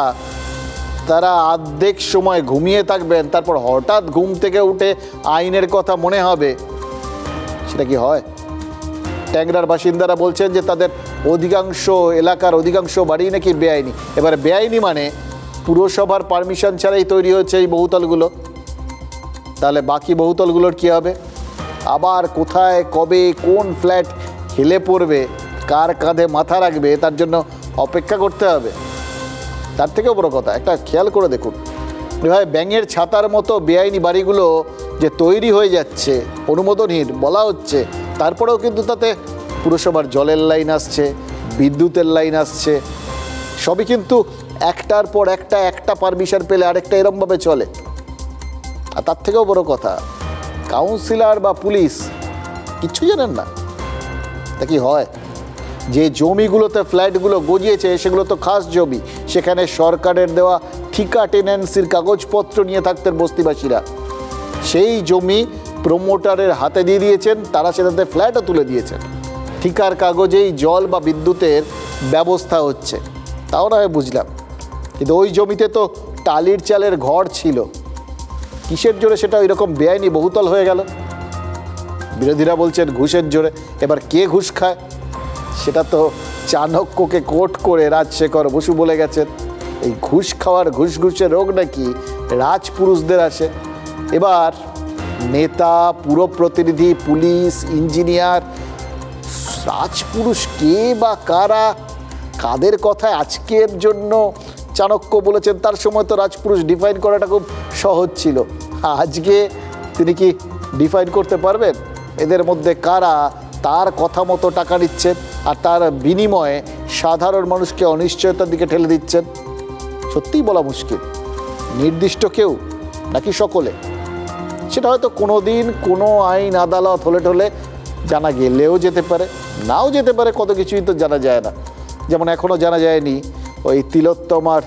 তারা অর্ধেক সময় ঘুমিয়ে থাকবেন, তারপর হঠাৎ ঘুম থেকে উঠে আইনের কথা মনে হবে, সেটা কি হয়? ট্যাংরার বাসিন্দারা বলছেন যে তাদের অধিকাংশ এলাকার অধিকাংশ বাড়ি নাকি বেআইনি। এবার বেআইনি মানে পুরসভার পারমিশন ছাড়াই তৈরি হয়েছে এই বহুতলগুলো। তাহলে বাকি বহুতলগুলোর কী হবে? আবার কোথায় কবে কোন ফ্ল্যাট হেলে পড়বে, কার কাঁধে মাথা রাখবে, তার জন্য অপেক্ষা করতে হবে। তার থেকেও বড় কথা, একটা খেয়াল করে দেখুন, ভাই ব্যাঙের ছাতার মতো বেআইনি বাড়িগুলো যে তৈরি হয়ে যাচ্ছে, অনুমোদনহীন বলা হচ্ছে, তারপরেও কিন্তু তাতে পুরসভার জলের লাইন আসছে, বিদ্যুতের লাইন আসছে, সবই কিন্তু একটার পর একটা পারমিশন পেলে আরেকটা এরমভাবে চলে। আর তার থেকেও বড় কথা, কাউন্সিলর বা পুলিশ কিচ্ছু জানেন না। তা কি হয়? যে জমিগুলোতে ফ্ল্যাটগুলো গজিয়েছে সেগুলো তো খাস জমি, সেখানে সরকারের দেওয়া ঠিকা টেনেন্সির কাগজপত্র নিয়ে থাকতেন বস্তিবাসীরা। সেই জমি প্রমোটারের হাতে দিয়ে দিয়েছেন, তারা সেটাতে ফ্ল্যাটও তুলে দিয়েছেন। ঠিকার কাগজেই জল বা বিদ্যুতের ব্যবস্থা হচ্ছে, তাও না হয় বুঝলাম। কিন্তু ওই জমিতে তো টালির চালের ঘর ছিল, কিসের জোরে সেটা ওই রকম বেআইনি বহুতল হয়ে গেল? বিরোধীরা বলছেন ঘুষের জোরে। এবার কে ঘুষ খায় সেটা তো চাণক্যকে কোট করে রাজশেখর বসু বলে গেছেন। এই ঘুষ খাওয়ার ঘুষের রোগ নাকি রাজপুরুষদের আসে। এবার নেতা, পুরপ্রতিনিধি, পুলিশ, ইঞ্জিনিয়ার, রাজপুরুষ কে বা কারা, কাদের কথায় আজকের জন্য চাণক্য বলেছেন? তার সময় তো রাজপুরুষ ডিফাইন করাটা খুব সহজ ছিল। আজকে তিনি কি ডিফাইন করতে পারবেন এদের মধ্যে কারা তার কথা মতো টাকা নিচ্ছেন আর তার বিনিময়ে সাধারণ মানুষকে অনিশ্চয়তার দিকে ঠেলে দিচ্ছেন? সত্যিই বলা মুশকিল। নির্দিষ্ট কেউ নাকি সকলে, সেটা হয়তো কোনো দিন কোনো আইন আদালত হলে টলে জানা গেলেও যেতে পারে, নাও যেতে পারে, কত কিছুই তো জানা যায় না। যেমন এখনও জানা যায়নি ওই তিলোত্তমার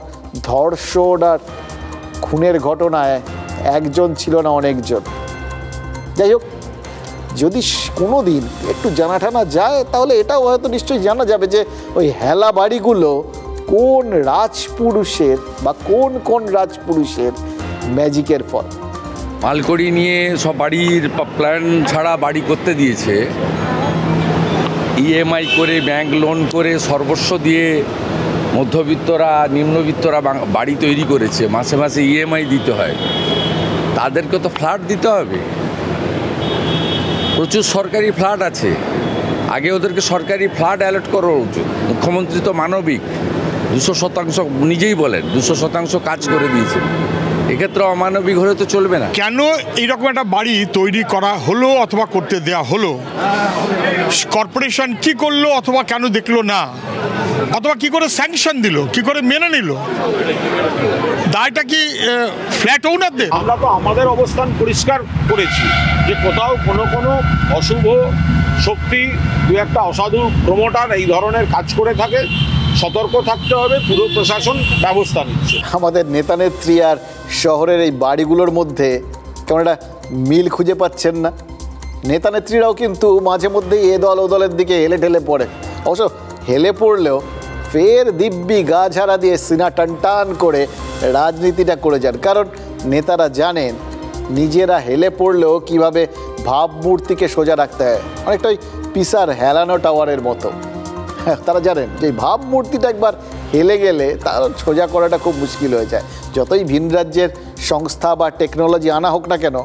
ধর্ষণ আর খুনের ঘটনায় একজন ছিল না, অনেকজন। যাই হোক, যদি কোনো দিন একটু জানা টানা যায় তাহলে এটাও হয়তো নিশ্চয়ই জানা যাবে যে ওই হেলা বাড়িগুলো কোন রাজপুরুষের বা কোন রাজপুরুষের ম্যাজিকের ফল। মালকড়ি নিয়ে সব বাড়ির প্ল্যান ছাড়া বাড়ি করতে দিয়েছে, ইএমআই করে, ব্যাংক লোন করে, সর্বস্ব দিয়ে মধ্যবিত্তরা, নিম্নবিত্তরা বাড়ি তৈরি করেছে। মাসে মাসে ইএমআই দিতে হয়, তাদেরকে তো ফ্ল্যাট দিতে হবে। প্রচুর সরকারি ফ্ল্যাট আছে, আগে ওদেরকে সরকারি ফ্ল্যাট অ্যালট করা উচিত। মুখ্যমন্ত্রী তো মানবিক, 200% নিজেই বলেন 200% কাজ করে দিয়েছেন। এক্ষেত্রে অমানবিক হলে তো চলবে না। কেন এইরকম একটা বাড়ি তৈরি করা হলো অথবা করতে দেওয়া হলো? কর্পোরেশন কি করলো অথবা কেন দেখলো না, অথবা কি করে স্যাংশন দিল, কি করে মেনে নিল? দায়টা কি ফ্ল্যাট ওনারদের? আমরা তো আমাদের অবস্থান পরিষ্কার করেছি যে কোথাও কোনো অশুভ শক্তি, দু একটা অসাধু প্রমোটার এই ধরনের কাজ করে থাকে, সতর্ক থাকতে হবে, পুরো প্রশাসন ব্যবস্থা নিচ্ছে। আমাদের নেতা নেত্রী আর শহরের এই বাড়িগুলোর মধ্যে কেমন একটা মিল খুঁজে পাচ্ছেন না? নেতা নেত্রীরাও কিন্তু মাঝে মধ্যেই এ দল ও দলের দিকে হেলে ঠেলে পড়ে। অবশ্য হেলে পড়লেও ফের দিব্যি গা ঝাড়া দিয়ে সিনা টান করে রাজনীতিটা করে যান। কারণ নেতারা জানেন নিজেরা হেলে পড়লেও কিভাবে ভাবমূর্তিকে সোজা রাখতে হয়, অনেকটা ওই পিসার হেলানো টাওয়ারের মতো। তারা জানেন যে ভাবমূর্তিটা একবার হেলে গেলে তার সোজা করাটা খুব মুশকিল হয়ে যায়। যতই ভিন রাজ্যের সংস্থা বা টেকনোলজি আনা হোক না কেন,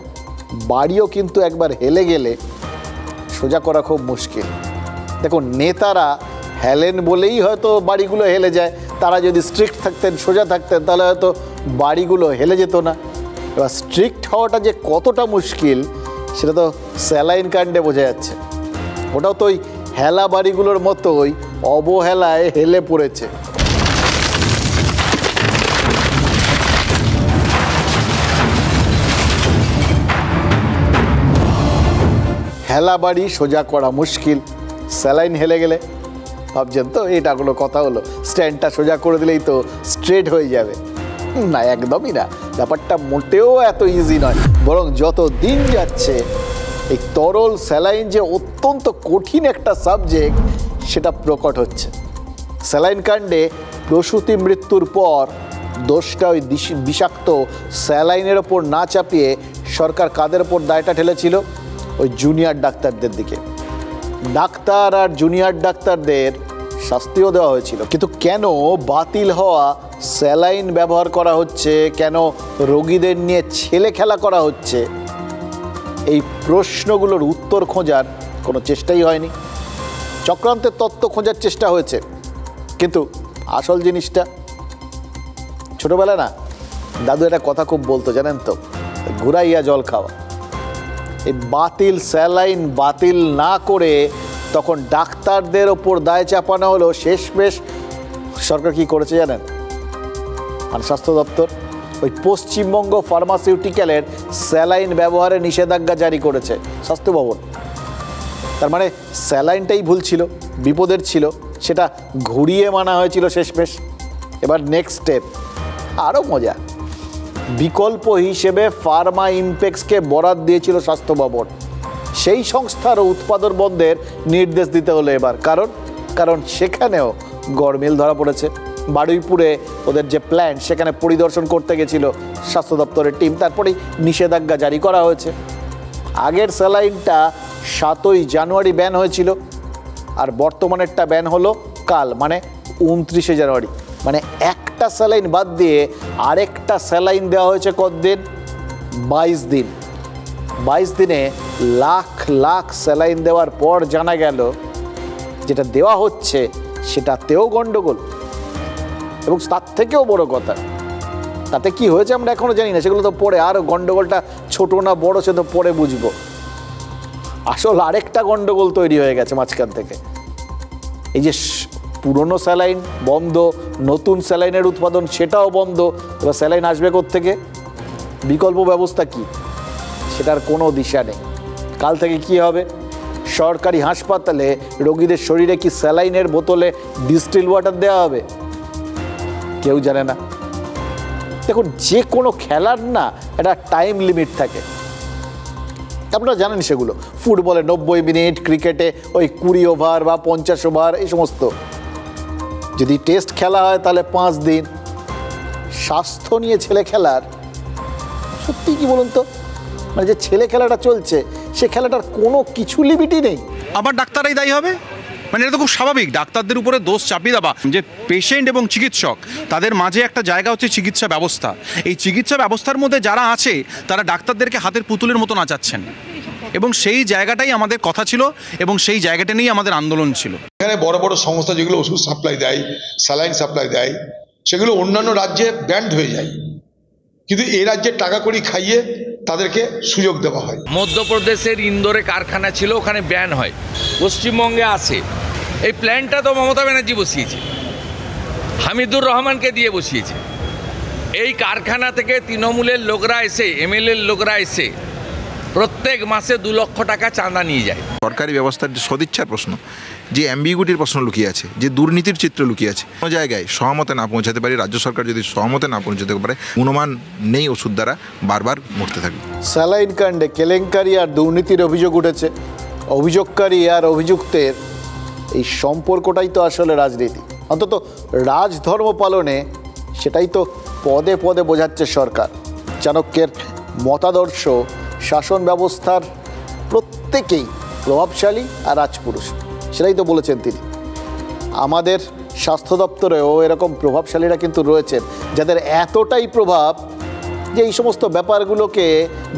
বাড়িও কিন্তু একবার হেলে গেলে সোজা করা খুব মুশকিল। দেখুন, নেতারা হেলেন বলেই হয়তো বাড়িগুলো হেলে যায়। তারা যদি স্ট্রিক্ট থাকতেন, সোজা থাকতেন, তাহলে হয়তো বাড়িগুলো হেলে যেত না। এবার স্ট্রিক্ট হওয়াটা যে কতটা মুশকিল সেটা তো স্যালাইন কাণ্ডে বোঝা যাচ্ছে। ওটাও তো ওই হেলা বাড়িগুলোর মতোই অবহেলায় হেলে পড়েছে। হেলা বাড়ি সোজা করা মুশকিল, স্যালাইন হেলে গেলে ভাবছেন তো এটা কোনো কথা হলো? স্ট্যান্ডটা সোজা করে দিলেই তো স্ট্রেট হয়ে যাবে। না, একদমই না। ব্যাপারটা মোটেও এত ইজি নয়, বরং যত দিন যাচ্ছে এই তরল স্যালাইন যে অত্যন্ত কঠিন একটা সাবজেক্ট সেটা প্রকট হচ্ছে। স্যালাইন কাণ্ডে প্রসূতি মৃত্যুর পর দোষটা ওই বিষাক্ত স্যালাইনের ওপর না চাপিয়ে সরকার কাদের ওপর দায়টা ঠেলেছিল? ওই জুনিয়র ডাক্তারদের দিকে। ডাক্তার আর জুনিয়র ডাক্তারদের শাস্তিও দেওয়া হয়েছিল, কিন্তু কেন বাতিল হওয়া স্যালাইন ব্যবহার করা হচ্ছে, কেন রোগীদের নিয়ে ছেলে খেলা করা হচ্ছে, এই প্রশ্নগুলোর উত্তর খোঁজার কোনো চেষ্টাই হয়নি। চক্রান্তের তত্ত্ব খোঁজার চেষ্টা হয়েছে, কিন্তু আসল জিনিসটা ছোটবেলা না দাদু একটা কথা খুব বলতো জানেন তো, ঘুরাইয়া জল খাওয়া। এই বাতিল স্যালাইন বাতিল না করে তখন ডাক্তারদের ওপর দায় চাপানো হলো। শেষমেশ সরকার কি করেছে জানেন? মানে স্বাস্থ্য দপ্তর ওই পশ্চিমবঙ্গ ফার্মাসিউটিক্যালের স্যালাইন ব্যবহারে নিষেধাজ্ঞা জারি করেছে স্বাস্থ্য ভবন। তার মানে স্যালাইনটাই ভুল ছিল, বিপদের ছিল, সেটা ঘুরিয়ে মানা হয়েছিল শেষমেশ। এবার নেক্সট স্টেপ আরও মজা, বিকল্প হিসেবে ফার্মা ইমপেক্সকে বরাদ দিয়েছিল স্বাস্থ্য ভবন। সেই সংস্থারও উৎপাদন বন্ধের নির্দেশ দিতে হলো এবার, কারণ সেখানেও গরমিল ধরা পড়েছে। বারুইপুরে ওদের যে প্ল্যান্ট সেখানে পরিদর্শন করতে গেছিল স্বাস্থ্য দপ্তরের টিম, তারপরেই নিষেধাজ্ঞা জারি করা হয়েছে। আগের স্যালাইনটা 7ই জানুয়ারি ব্যান হয়েছিল, আর বর্তমানেরটা ব্যান হলো কাল, মানে 29শে জানুয়ারি। মানে একটা স্যালাইন বাদ দিয়ে আরেকটা স্যালাইন দেওয়া হয়েছে কতদিন? 22 দিন। 22 দিনে লাখ লাখ স্যালাইন দেওয়ার পর জানা গেল যেটা দেওয়া হচ্ছে সেটাতেও গন্ডগোল। এবং তার থেকেও বড় কথা, তাতে কি হয়েছে আমরা এখনো জানি না, সেগুলো তো পরে আরও গন্ডগোলটা ছোট না বড় সে তো পরে বুঝবো। আসল আরেকটা গন্ডগোল তৈরি হয়ে গেছে মাঝখান থেকে। এই যে পুরনো স্যালাইন বন্ধ, নতুন স্যালাইনের উৎপাদন সেটাও বন্ধ, এবার স্যালাইন আসবে কোত্থেকে? বিকল্প ব্যবস্থা কি সেটার কোনো দিশা নেই। কাল থেকে কি হবে? সরকারি হাসপাতালে রোগীদের শরীরে কি স্যালাইনের বোতলে ডিস্টিল ওয়াটার দেওয়া হবে? কেউ জানে না। দেখুন, যে কোনো খেলার না একটা টাইম লিমিট থাকে, আপনারা জানেন সেগুলো। ফুটবলে 90 মিনিট, ক্রিকেটে ওই 20 ওভার বা 50 ওভার, এই সমস্ত। যদি টেস্ট খেলা হয় তাহলে 5 দিন। স্বাস্থ্য নিয়ে ছেলে খেলার সত্যি কি বলুন তো, মানে যে ছেলে খেলাটা চলছে সে খেলাটার কোনো কিছু লিমিটই নেই। আবার ডাক্তাররাই দায়ী হবে? মানে এটা তো খুব স্বাভাবিক, ডাক্তারদের উপরে দোষ চাপিয়ে দেওয়া। যে পেশেন্ট এবং চিকিৎসক তাদের মাঝে একটা জায়গা হচ্ছে চিকিৎসা ব্যবস্থা। এই চিকিৎসা ব্যবস্থার মধ্যে যারা আছে তারা ডাক্তারদেরকে হাতের পুতুলের মতো নাচাচ্ছেন, এবং সেই জায়গাটাই আমাদের কথা ছিল এবং সেই জায়গাটা নিয়েই আমাদের আন্দোলন ছিল। এখানে বড় বড় সংস্থা যেগুলো ওষুধ সাপ্লাই দেয়, স্যালাইন সাপ্লাই দেয়, সেগুলো অন্যান্য রাজ্যে ব্যান্ড হয়ে যায়, কিন্তু এই রাজ্যে টাকা কড়ি খাইয়ে তাদেরকে সুযোগ দেওয়া হয়। মধ্যপ্রদেশের ইন্দোরে কারখানা ছিল, ওখানে ব্যান হয়, পশ্চিমবঙ্গে আসে। এই প্ল্যানটা তো মমতা ব্যানার্জি বসিয়েছে, হামিদুর রহমানকে দিয়ে বসিয়েছে। এই কারখানা থেকে তৃণমূলের লোকরা এসে, এমএলএর লোকরা এসে প্রত্যেক মাসে 2 লক্ষ টাকা চাঁদা নিয়ে যায়। সরকারি ব্যবস্থার যে সদিচ্ছার প্রশ্ন, যে অ্যাম্বিগুইটির প্রশ্ন লুকিয়ে আছে, যে দুর্নীতির চিত্র লুকিয়ে আছে, কোনো জায়গায় সহমতে না পৌঁছাতে পারি, রাজ্য সরকার যদি সহমতে না পৌঁছাতে পারে, গুণমান নেই ওষুধ দ্বারা বারবার মরতে থাকবে। স্যালাইন কাণ্ডে কেলেঙ্কারি আর দুর্নীতির অভিযোগ উঠেছে। অভিযোগকারী আর অভিযুক্তের এই সম্পর্কটাই তো আসলে রাজনীতি, অন্তত রাজধর্ম পালনে সেটাই তো পদে পদে বোঝাচ্ছে সরকার। চাণক্যের মতাদর্শ শাসন ব্যবস্থার প্রত্যেকেই প্রভাবশালী আর রাজপুরুষ, সেটাই তো বলেছেন তিনি। আমাদের স্বাস্থ্য দপ্তরেও এরকম প্রভাবশালীরা কিন্তু রয়েছেন, যাদের এতটাই প্রভাব যে এই সমস্ত ব্যাপারগুলোকে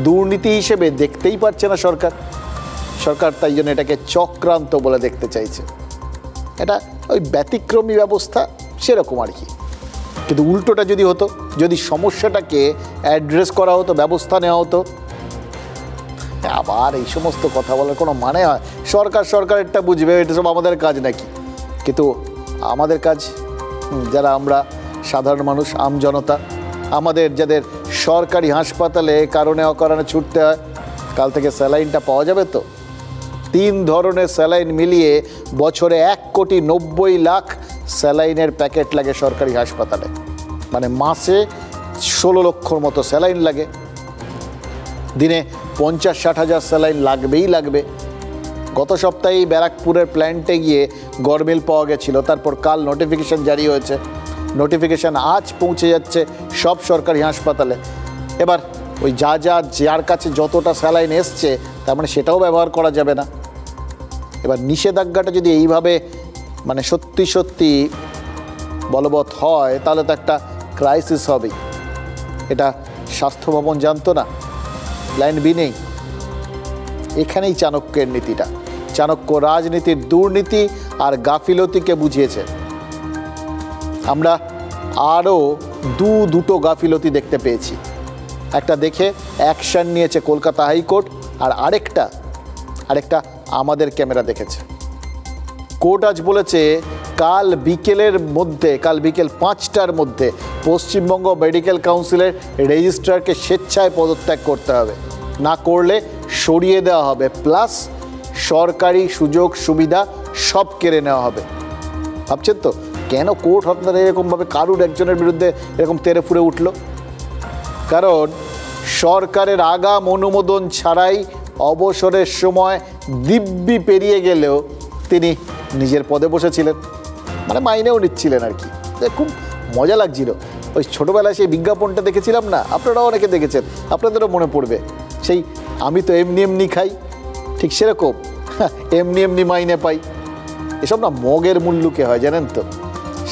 দুর্নীতি হিসেবে দেখতেই পারছে না সরকার। তাই জন্য এটাকে চক্রান্ত বলে দেখতে চাইছে। এটা ওই ব্যতিক্রমী ব্যবস্থা সেরকম আর কি। কিন্তু উল্টোটা যদি হতো, যদি সমস্যাটাকে অ্যাড্রেস করা হতো, ব্যবস্থা নেওয়া হতো, আবার এই সমস্ত কথা বলার কোনো মানে হয়? সরকারেরটা বুঝবে, এটা সব আমাদের কাজ নাকি? কিন্তু আমাদের কাজ যারা আমরা সাধারণ মানুষ, আমজনতা, আমাদের যাদের সরকারি হাসপাতালে কারণে অকারণে ছুটতে হয়, কাল থেকে স্যালাইনটা পাওয়া যাবে তো? 3 ধরনের স্যালাইন মিলিয়ে বছরে 1,90,00,000 স্যালাইনের প্যাকেট লাগে সরকারি হাসপাতালে। মানে মাসে 16 লক্ষর মতো স্যালাইন লাগে। দিনে 50-60 হাজার স্যালাইন লাগবেই লাগবে। গত সপ্তাহেই ব্যারাকপুরের প্ল্যান্টে গিয়ে গরমিল পাওয়া গেছিল, তারপর কাল নোটিফিকেশন জারি হয়েছে। নোটিফিকেশন আজ পৌঁছে যাচ্ছে সব সরকারি হাসপাতালে। এবার ওই যার কাছে যতটা স্যালাইন এসছে তার মানে সেটাও ব্যবহার করা যাবে না। এবার নিষেধাজ্ঞাটা যদি এইভাবে মানে সত্যি সত্যি বলবৎ হয় তাহলে তো একটা ক্রাইসিস হবেই। এটা স্বাস্থ্য ভবন জানতো না, প্ল্যান বি নেই। এখানেই চাণক্যের নীতিটা, চাণক্য রাজনীতির দুর্নীতি আর গাফিলতিকে বুঝিয়েছে। আমরা আরও দুটো গাফিলতি দেখতে পেয়েছি। একটা দেখে অ্যাকশন নিয়েছে কলকাতা হাইকোর্ট, আর আরেকটা আমাদের ক্যামেরা দেখেছে। কোর্ট আজ বলেছে কাল বিকেল 5টার মধ্যে পশ্চিমবঙ্গ মেডিকেল কাউন্সিলের রেজিস্ট্রারকে স্বেচ্ছায় পদত্যাগ করতে হবে, না করলে সরিয়ে দেওয়া হবে, প্লাস সরকারি সুযোগ সুবিধা সব কেড়ে নেওয়া হবে। ভাবছেন তো কেন কোর্ট হঠাৎ এরকমভাবে কারুর একজনের বিরুদ্ধে এরকম তেরে ফুরে উঠল? কারণ সরকারের আগাম অনুমোদন ছাড়াই অবসরের সময় দিব্যি পেরিয়ে গেলেও তিনি নিজের পদে বসেছিলেন, মানে মাইনেও নিচ্ছিলেন আর কি। খুব মজা লাগছিল। ওই ছোটোবেলায় সেই বিজ্ঞাপনটা দেখেছিলাম না, আপনারাও অনেকে দেখেছেন, আপনাদেরও মনে পড়বে, সেই আমি তো এমনি খাই, ঠিক সেরকম এমনি মাইনে পাই। এসব না মগের মুল্লুকে হয়, জানেন তো।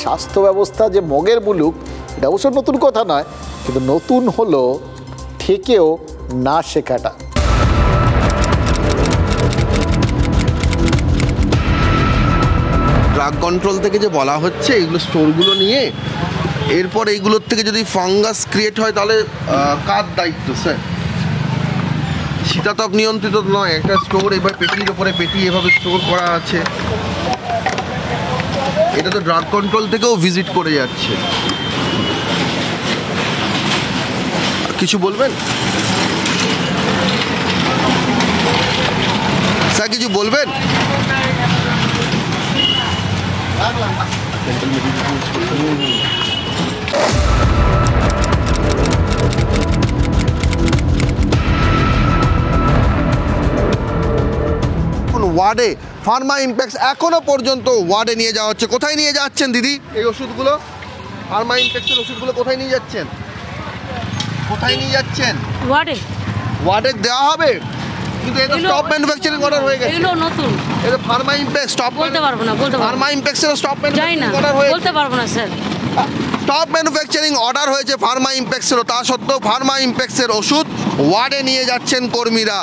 স্বাস্থ্য ব্যবস্থা যে মগের মুলুক এটা অবশ্য নতুন কথা নয়, কিন্তু নতুন হলো থেকেও না শেখাটা। ড্রাগ কন্ট্রোল থেকে যে বলা হচ্ছে এইগুলো স্টোরগুলো নিয়ে, এরপর এইগুলোর থেকে যদি ফাঙ্গাস ক্রিয়েট হয় তাহলে কার দায়িত্ব স্যার? শীতাতপ নিয়ন্ত্রিত নয় একটা স্টোর, এবার পেটির ওপরে পেটি এভাবে স্টোর করা আছে। এটা তো ড্রাগ কন্ট্রোল থেকেও ভিজিট করে যাচ্ছে। কিছু বলবেন স্যার? কিছু বলবেন? ওয়ার্ডে ফার্মা ইম্প্যাক্ট এখনো পর্যন্ত ওয়ার্ডে নিয়ে যাওয়া হচ্ছে। কোথায় নিয়ে যাচ্ছেন দিদি এই ওষুধগুলো? ফার্মা ইম্প্যাক্টের ওষুধগুলো কোথায় নিয়ে যাচ্ছেন? কোথায় নিয়ে যাচ্ছেন? ওয়ার্ডে দেওয়া হবে, কিন্তু এটা স্টপ ম্যানুফ্যাকচারিং অর্ডার হয়ে গেছে। এগুলো নতুন, এটা ফার্মা ইম্প্যাক্ট স্টপ বলতে পারবো না, ফার্মা ইম্প্যাক্টের স্টপ ম্যানুফ্যাকচারিং অর্ডার হয়ে বলতে পারবো না স্যার। স্টপ ম্যানুফ্যাকচারিং অর্ডার হয়েছে ফার্মা ইম্প্যাক্টেরও, তা সত্ত্বেও ফার্মা ইম্প্যাক্টের ওষুধ ওয়ার্ডে নিয়ে যাচ্ছেন কর্মীরা।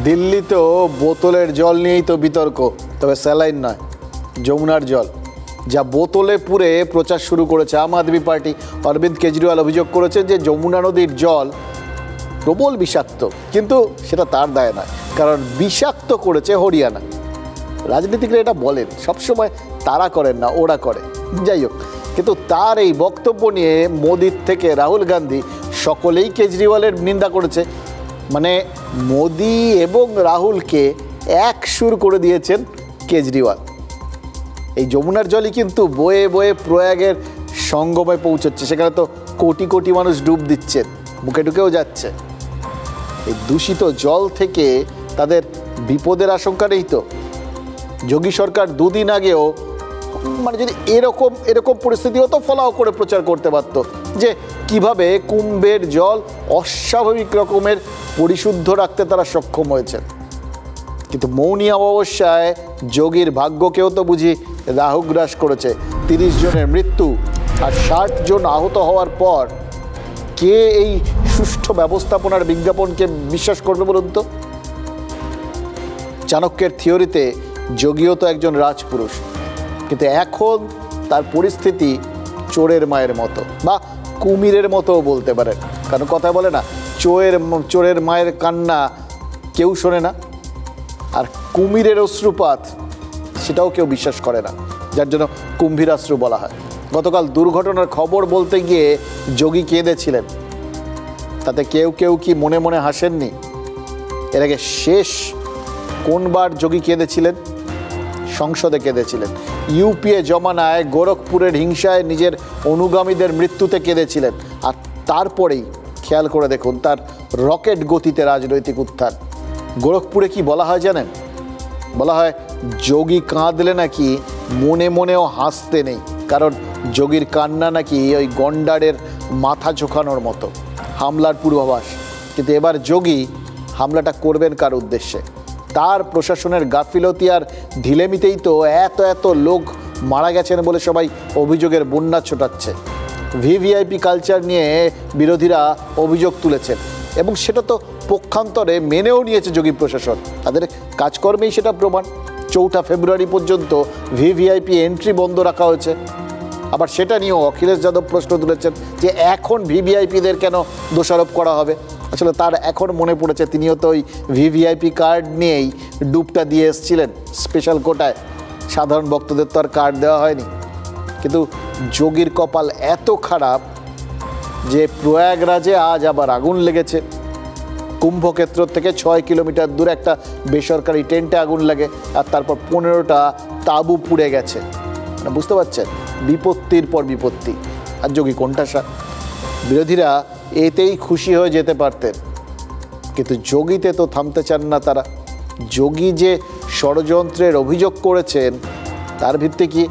দিল্লিতেও বোতলের জল নিয়েই তো বিতর্ক, তবে স্যালাইন নয়, যমুনার জল, যা বোতলে পুরে প্রচার শুরু করেছে আম আদমি পার্টি। অরবিন্দ কেজরিওয়াল অভিযোগ করেছেন যে যমুনা নদীর জল প্রবল বিষাক্ত, কিন্তু সেটা তার দায় নয়, কারণ বিষাক্ত করেছে হরিয়ানা। রাজনীতিকরা এটা বলেন, সবসময় তারা করেন না, ওরা করে। যাই হোক, কিন্তু তার এই বক্তব্য নিয়ে মোদির থেকে রাহুল গান্ধী সকলেই কেজরিওয়ালের নিন্দা করেছে। মানে মোদি এবং রাহুলকে এক সুর করে দিয়েছেন কেজরিওয়াল। এই যমুনার জলই কিন্তু বয়ে বয়ে প্রয়াগের সঙ্গমে পৌঁছচ্ছে, সেখানে তো কোটি কোটি মানুষ ডুব দিচ্ছেন, মুখে ঢুকেও যাচ্ছে। এই দূষিত জল থেকে তাদের বিপদের আশঙ্কা নেই তো? যোগী সরকার দুদিন আগেও মানে যদি এরকম পরিস্থিতি হতো ফলাও করে প্রচার করতে পারত যে কিভাবে কুম্ভের জল অস্বাভাবিক রকমের পরিশুদ্ধ রাখতে তারা সক্ষম হয়েছে। কিন্তু মৌনী অমাবস্যায় যোগীর ভাগ্যকেও তো বুঝি রাহু গ্রাস করেছে। 30 জনের মৃত্যু আর 60 জন আহত হওয়ার পর কে এই সুষ্ঠু ব্যবস্থাপনার বিজ্ঞাপনকে বিশ্বাস করবে বলুন তো? চাণক্যের থিওরিতে যোগীও তো একজন রাজপুরুষ, কিন্তু এখন তার পরিস্থিতি চোরের মায়ের মতো বা কুমিরের মতোও বলতে পারেন। কারণ কথা বলে না, চোরের মায়ের কান্না কেউ শোনে না, আর কুমিরের অশ্রুপাত সেটাও কেউ বিশ্বাস করে না, যার জন্য কুম্ভীরাশ্রু বলা হয়। গতকাল দুর্ঘটনার খবর বলতে গিয়ে যোগী কেঁদেছিলেন, তাতে কেউ কি মনে মনে হাসেননি? এর আগে শেষ কোনবার যোগী কেঁদেছিলেন? সংসদে কেঁদেছিলেন। ইউপিএ জমানায় গোরখপুরের হিংসায় নিজের অনুগামীদের মৃত্যুতে কেঁদেছিলেন, আর তারপরেই খেয়াল করে দেখুন তার রকেট গতিতে রাজনৈতিক উত্থান। গোরখপুরে কি বলা হয় জানেন? বলা হয় যোগী কাঁদলে নাকি মনে মনেও হাসতে নেই, কারণ যোগীর কান্না নাকি ওই গন্ডারের মাথা ঝোঁকানোর মতো, হামলার পূর্বাভাস। কিন্তু এবার যোগী হামলাটা করবেন কার উদ্দেশ্যে? তার প্রশাসনের গাফিলতি আর ঢিলেমিতেই তো এত লোক মারা গেছেন বলে সবাই অভিযোগের বন্যা ছোটাচ্ছে। ভিভিআইপি কালচার নিয়ে বিরোধীরা অভিযোগ তুলেছেন এবং সেটা তো পক্ষান্তরে মেনেও নিয়েছে যোগী প্রশাসন, তাদের কাজকর্মেই সেটা প্রমাণ। 4 ফেব্রুয়ারি পর্যন্ত ভিভিআইপি এন্ট্রি বন্ধ রাখা হয়েছে। আবার সেটা নিয়েও অখিলেশ যাদব প্রশ্ন তুলেছেন যে এখন ভিভিআইপিদের কেন দোষারোপ করা হবে। আসলে তার এখন মনে পড়েছে তিনিও তো ওই ভিভিআইপি কার্ড নিয়েই ডুবটা দিয়ে এসেছিলেন স্পেশাল কোটায়, সাধারণ ভক্তদের তো আর কার্ড দেওয়া হয়নি। কিন্তু যোগীর কপাল এত খারাপ যে প্রয়াগরাজে আজ আবার আগুন লেগেছে। কুম্ভক্ষেত্র থেকে 6 কিলোমিটার দূরে একটা বেসরকারি টেন্টে আগুন লাগে আর তারপর 15টা তাঁবু পুড়ে গেছে। মানে বুঝতে পারছেন, বিপত্তির পর বিপত্তি। আর যোগী কোণঠাসা। বিরোধীরা এতেই খুশি হয়ে যেতে পারতেন, কিন্তু যোগীতে তো থামতে চান না তারা। যোগী যে ষড়যন্ত্রের অভিযোগ করেছেন তার ভিত্তি কি?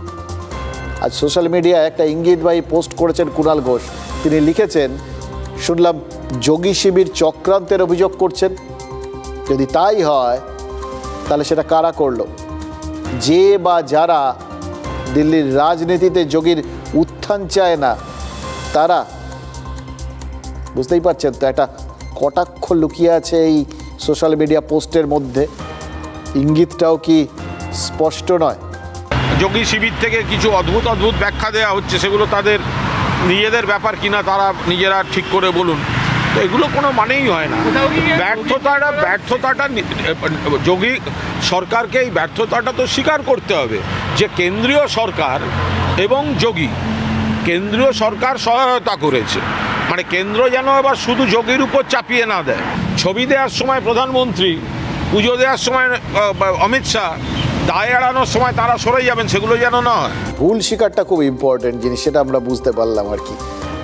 আজ সোশ্যাল মিডিয়ায় একটা ইঙ্গিতবাহী পোস্ট করেছেন কুণাল ঘোষ। তিনি লিখেছেন, শুনলাম যোগী শিবির চক্রান্তের অভিযোগ করছেন। যদি তাই হয় তাহলে সেটা কারা করলো? যে বা যারা দিল্লির রাজনীতিতে যোগীর উত্থান চায় না তারা। বুঝতেই পারছেন তো একটা কটাক্ষ লুকিয়ে আছে এই সোশ্যাল মিডিয়া পোস্টের মধ্যে। ইঙ্গিতটাও কি স্পষ্ট নয়? যোগী শিবির থেকে কিছু অদ্ভুত ব্যাখ্যা দেওয়া হচ্ছে, সেগুলো তাদের নিজেদের ব্যাপার কিনা তারা নিজেরা ঠিক করে বলুন। তো এগুলো কোনো মানেই হয় না। ব্যর্থতাটা যোগী সরকারকে এই ব্যর্থতাটা তো স্বীকার করতে হবে যে কেন্দ্রীয় সরকার এবং যোগী, কেন্দ্রীয় সরকার সহায়তা করেছে। মানে কেন্দ্র যেন আবার শুধু যোগীর উপর চাপিয়ে না দেয়। ছবি দেওয়ার সময় প্রধানমন্ত্রী, পুজো দেওয়ার সময় অমিত শাহ, দায় এড়ানোর সময় তারা সরে যাবেন, সেগুলো যেন না হয়। ভুল স্বীকারটা খুব ইম্পর্টেন্ট জিনিস, সেটা আমরা বুঝতে পারলাম আর কি।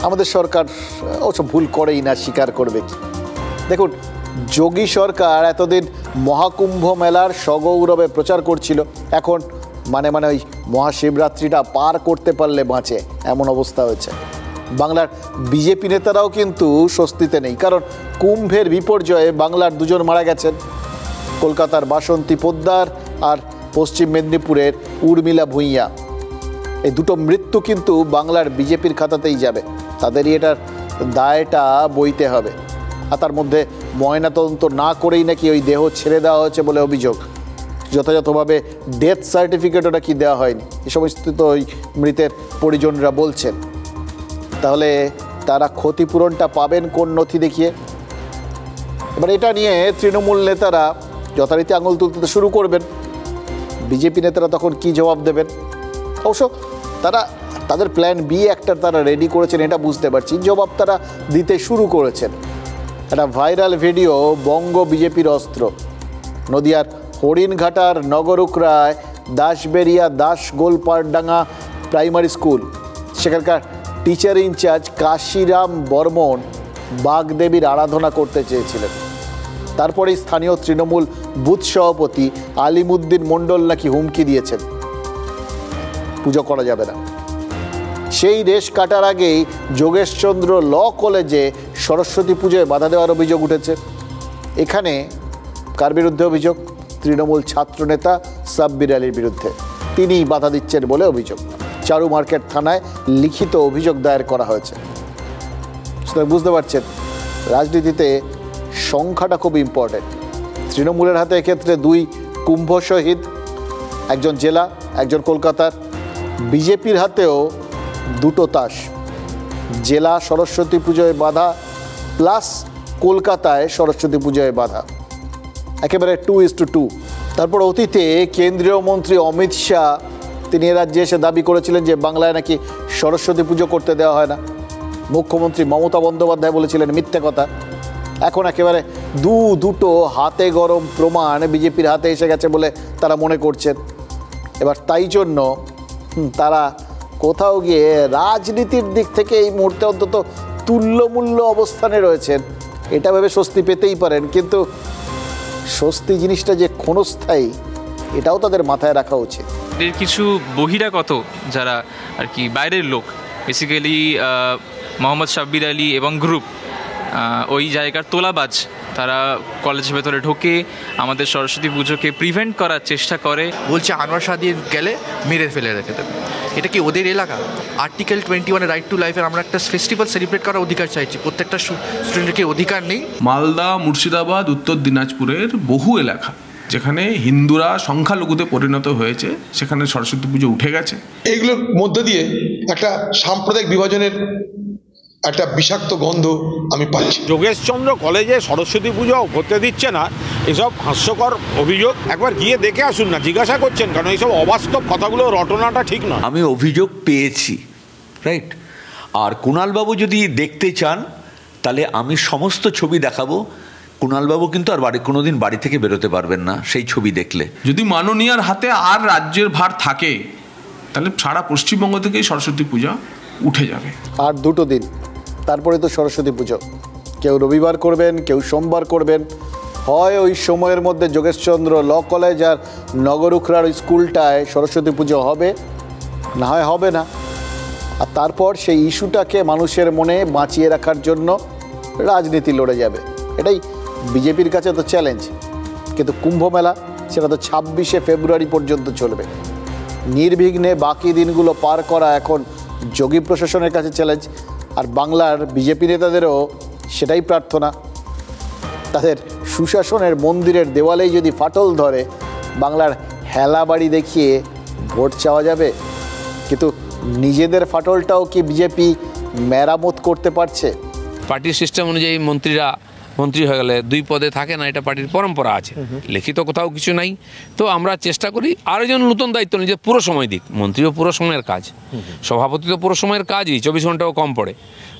আমাদের সরকার ওসব ভুল করেই না, স্বীকার করবে কি? দেখুন, যোগী সরকার এতদিন মহাকুম্ভ মেলার সগৌরবে প্রচার করছিল, এখন মানে ওই মহাশিবরাত্রিটা পার করতে পারলে বাঁচে এমন অবস্থা হয়েছে। বাংলার বিজেপি নেতারাও কিন্তু স্বস্তিতে নেই, কারণ কুম্ভের বিপর্যয়ে বাংলার 2 জন মারা গেছেন। কলকাতার বাসন্তী পোদ্দার আর পশ্চিম মেদিনীপুরের উর্মিলা ভূঁইয়া। এই দুটো মৃত্যু কিন্তু বাংলার বিজেপির খাতাতেই যাবে, তাদেরই এটার দায়টা বইতে হবে। আর তার মধ্যে ময়নাতদন্ত না করেই নাকি ওই দেহ ছেড়ে দেওয়া হয়েছে বলে অভিযোগ। যথাযথভাবে ডেথ সার্টিফিকেট ওটা কি দেওয়া হয়নি, এ সমস্ত তো ওই মৃতের পরিজনরা বলছেন। তাহলে তারা ক্ষতিপূরণটা পাবেন কোন নথি দেখিয়ে? এবার এটা নিয়ে তৃণমূল নেতারা যথারীতি আঙুল তুলতে শুরু করবেন। বিজেপি নেতারা তখন কি জবাব দেবেন? অবশ্য তারা তাদের প্ল্যান বি একটা তারা রেডি করেছেন, এটা বুঝতে পারছি। জবাব তারা দিতে শুরু করেছেন। একটা ভাইরাল ভিডিও বঙ্গ বিজেপির অস্ত্র। নদিয়ার হরিণঘাটার নগরুকরায় দাসবেরিয়া দাস গোলপাড়ডাঙ্গা প্রাইমারি স্কুল, সেখানকার টিচার ইনচার্জ কাশিরাম বর্মন বাগদেবীর আরাধনা করতে চেয়েছিলেন। তারপরেই স্থানীয় তৃণমূল বুথ সভাপতি আলিমুদ্দিন মণ্ডল নাকি হুমকি দিয়েছেন, পুজো করা যাবে না। সেই রেশ কাটার আগেই যোগেশচন্দ্র ল কলেজে সরস্বতী পুজোয় বাধা দেওয়ার অভিযোগ উঠেছে। এখানে কার বিরুদ্ধে অভিযোগ? তৃণমূল ছাত্রনেতা সাব্বির আলীর বিরুদ্ধে। তিনিই বাধা দিচ্ছেন বলে অভিযোগ। চারু মার্কেট থানায় লিখিত অভিযোগ দায়ের করা হয়েছে। বুঝতে পারছেন, রাজনীতিতে সংখ্যাটা খুব ইম্পর্টেন্ট। তৃণমূলের হাতে এক্ষেত্রে 2 কুম্ভ শহীদ, একজন জেলা, একজন কলকাতার। বিজেপির হাতেও 2টো তাস, জেলা সরস্বতী পুজোয় বাধা প্লাস কলকাতায় সরস্বতী পুজোয় বাধা, একেবারে 2:2। তারপর অতীতে কেন্দ্রীয় মন্ত্রী অমিত শাহ তিনি রাজ্যে এসে দাবি করেছিলেন যে বাংলায় নাকি সরস্বতী পুজো করতে দেওয়া হয় না। মুখ্যমন্ত্রী মমতা বন্দ্যোপাধ্যায় বলেছিলেন মিথ্যে কথা। এখন একেবারে দুটো হাতে গরম প্রমাণ বিজেপির হাতে এসে গেছে বলে তারা মনে করছেন। এবার তাই জন্য তারা কোথাও গিয়ে রাজনীতির দিক থেকে এই মুহূর্তে অন্তত তুল্যমূল্য অবস্থানে রয়েছেন, এটা ভেবে স্বস্তি পেতেই পারেন। কিন্তু স্বস্তি জিনিসটা যে ক্ষণস্থায়ী এটাও তাদের মাথায় রাখা উচিত। এর কিছু বহিরাগত যারা আর কি বাইরের লোক, বেসিক্যালি মোহাম্মদ শাব্বির আলী এবং গ্রুপ, ওই জায়গার তোলাবাজ, তারা কলেজের ভেতরে ঢোকে আমাদের সরস্বতী পুজোকে প্রিভেন্ট করার চেষ্টা করে। বলছে আনোয়ার শাহ দিয়ে গেলে মেরে ফেলে রেখে দেবে। এটা কি ওদের এলাকা? আর্টিকেল 21 রাইট টু লাইফের আমরা একটা ফেস্টিভ্যাল সেলিব্রেট করার অধিকার চাইছি, প্রত্যেকটা স্টুডেন্টের কি অধিকার নেই? মালদা, মুর্শিদাবাদ, উত্তর দিনাজপুরের বহু এলাকা যেখানে হিন্দুরা সংখ্যালঘুতে পরিণত হয়েছে, সেখানে সরস্বতী পুজো উঠে গেছে। এইগুলোর মধ্য দিয়ে একটা সাম্প্রদায়িক বিভাজনের একটা বিষাক্ত গন্ধ আমি পাচ্ছি। যোগেশচন্দ্র কলেজে সরস্বতী পুজো হতে দিচ্ছে না, এসব হাস্যকর অভিযোগ। একবার গিয়ে দেখে আসুন না, জিজ্ঞাসা করছেন কারণ এইসব অবাস্তব কথাগুলো, রটনাটা ঠিক না। আমি অভিযোগ পেয়েছি, রাইট। আর কুণালবাবু যদি দেখতে চান তাহলে আমি সমস্ত ছবি দেখাবো। কুণালবাবু কিন্তু আর কোনোদিন বাড়ি থেকে বেরোতে পারবেন না সেই ছবি দেখলে। যদি মাননীয়ার হাতে আর রাজ্যের ভার থাকে তাহলে সারা পশ্চিমবঙ্গ থেকেই সরস্বতী পূজা উঠে যাবে। আর 2 দিন তারপরে তো সরস্বতী পুজো, কেউ রবিবার করবেন, কেউ সোমবার করবেন। হয় ওই সময়ের মধ্যে যোগেশচন্দ্র ল কলেজ আর নগরুখরার স্কুলটায় সরস্বতী পুজো হবে, না হয় হবে না। আর তারপর সেই ইস্যুটাকে মানুষের মনে বাঁচিয়ে রাখার জন্য রাজনীতি লড়ে যাবে। এটাই বিজেপির কাছে তো চ্যালেঞ্জ। কিন্তু কুম্ভ মেলা সেটা তো 26শে ফেব্রুয়ারি পর্যন্ত চলবে। নির্বিঘ্নে বাকি দিনগুলো পার করা এখন যোগী প্রশাসনের কাছে চ্যালেঞ্জ। আর বাংলার বিজেপি নেতাদেরও সেটাই প্রার্থনা, তাদের সুশাসনের মন্দিরের দেওয়ালেই যদি ফাটল ধরে বাংলার হেলা বাড়ি দেখিয়ে ভোট চাওয়া যাবে। কিন্তু নিজেদের ফাটলটাও কি বিজেপি মেরামত করতে পারছে? পার্টির সিস্টেম অনুযায়ী মন্ত্রী হয়ে গেলে 2 পদে থাকে না, এটা পার্টির পরম্পরা আছে, লিখিত কোথাও কিছু নাই। তো আমরা চেষ্টা করি আরও যেন নতুন দায়িত্ব নিজে পুরো সময় দিক। মন্ত্রীও পুরো সময়ের কাজ, সভাপতি তো পুরো সময়ের কাজই, 24 ঘন্টাও কম পড়ে।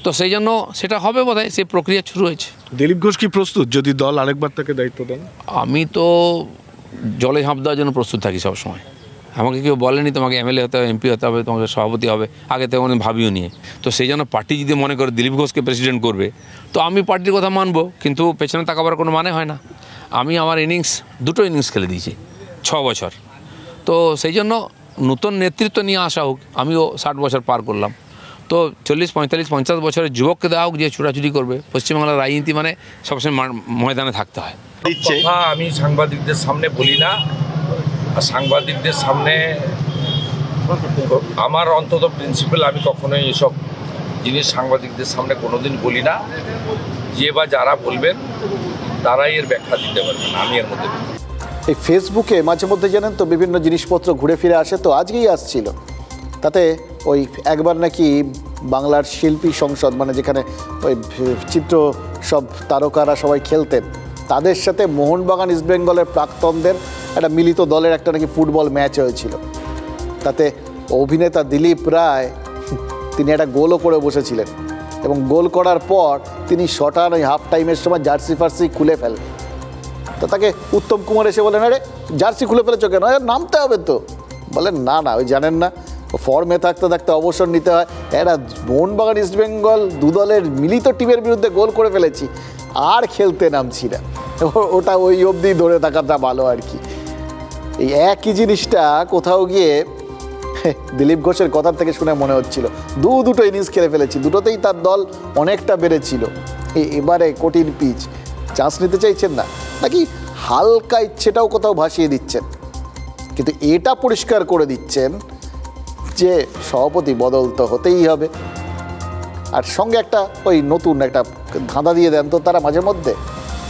তো সেই জন্য সেটা হবে বোধহয়, সেই প্রক্রিয়া শুরু হয়েছে। দিলীপ ঘোষ কি প্রস্তুত যদি দল আরেকবার তাকে দায়িত্ব দেন? আমি তো জলে ঝাঁপ দেওয়ার জন্য প্রস্তুত থাকি সবসময়। আমাকে কেউ বলেনি তোমাকে এমএলএ হতে হবে, এমপি হতে হবে, তোমাকে সভাপতি হবে, আগে থেকে অনেক ভাবিও নিয়ে। তো সেই জন্য পার্টি যদি মনে করে দিলীপ ঘোষকে প্রেসিডেন্ট করবে তো আমি পার্টির কথা মানবো, কিন্তু পেছনে তাকাবার কোনো মানে হয় না। আমি আমার দুটো ইনিংস খেলে দিয়েছি 6 বছর। তো সেই জন্য নতুন নেতৃত্ব নিয়ে আসা হোক। আমিও 60 বছর পার করলাম, তো 40, 45, 50 বছরের যুবককে দেওয়া হোক যে ছুটাছুটি করবে। পশ্চিমবাংলার রাজনীতি মানে সবসময় ময়দানে থাকতে হয়। কথা আমি সাংবাদিকদের সামনে বলি না, আর সাংবাদিকদের সামনে আমার অন্তত প্রিন্সিপাল, আমি কখনোই এসব জিনিস সাংবাদিকদের সামনে কোনোদিন বলি না। যে বা যারা বলবেন তারাই এর ব্যাখ্যা দিতে পারবেন, আমি এর মধ্যে। এই ফেসবুকে মাঝে মধ্যে জানেন তো বিভিন্ন জিনিসপত্র ঘুরে ফিরে আসে, তো আজকেই আসছিল। তাতে ওই একবার নাকি বাংলার শিল্পী সংসদ, মানে যেখানে ওই চিত্র সব তারকারা সবাই খেলতেন, তাদের সাথে মোহনবাগান ইস্টবেঙ্গলের প্রাক্তনদের একটা মিলিত দলের একটা নাকি ফুটবল ম্যাচ হয়েছিল। তাতে অভিনেতা দিলীপ রায় তিনি একটা গোলও করে বসেছিলেন, এবং গোল করার পর তিনি শটান ওই হাফ টাইমের সময় জার্সি ফার্সি খুলে ফেলেন। তো তাকে উত্তম কুমার এসে বলেন, আরে জার্সি খুলে ফেলেছো কেন? নামতে হবে তো। বলেন না না, ওই জানেন না, ফর্মে থাকতে থাকতে অবসর নিতে হয়। এরা মোহনবাগান ইস্টবেঙ্গল 2 দলের মিলিত টিমের বিরুদ্ধে গোল করে ফেলেছি, আর খেলতে নামছি না। ওটা ওই অবধি ধরে থাকাটা ভালো আর কি। এই একই জিনিসটা কোথাও গিয়ে দিলীপ ঘোষের কথা থেকে শুনে মনে হচ্ছিল। দুটো ইনিংস খেলে ফেলেছি, দুটোতেই তার দল অনেকটা বেড়েছিল। এবারে কঠিন পিচ, চান্স নিতে চাইছেন না, নাকি হালকা ইচ্ছেটাও কোথাও ভাসিয়ে দিচ্ছেন। কিন্তু এটা পরিষ্কার করে দিচ্ছেন যে সভাপতি বদল তো হতেই হবে। আর সঙ্গে একটা ওই নতুন একটা ধাঁধা দিয়ে দেন তো তারা মাঝে মধ্যে,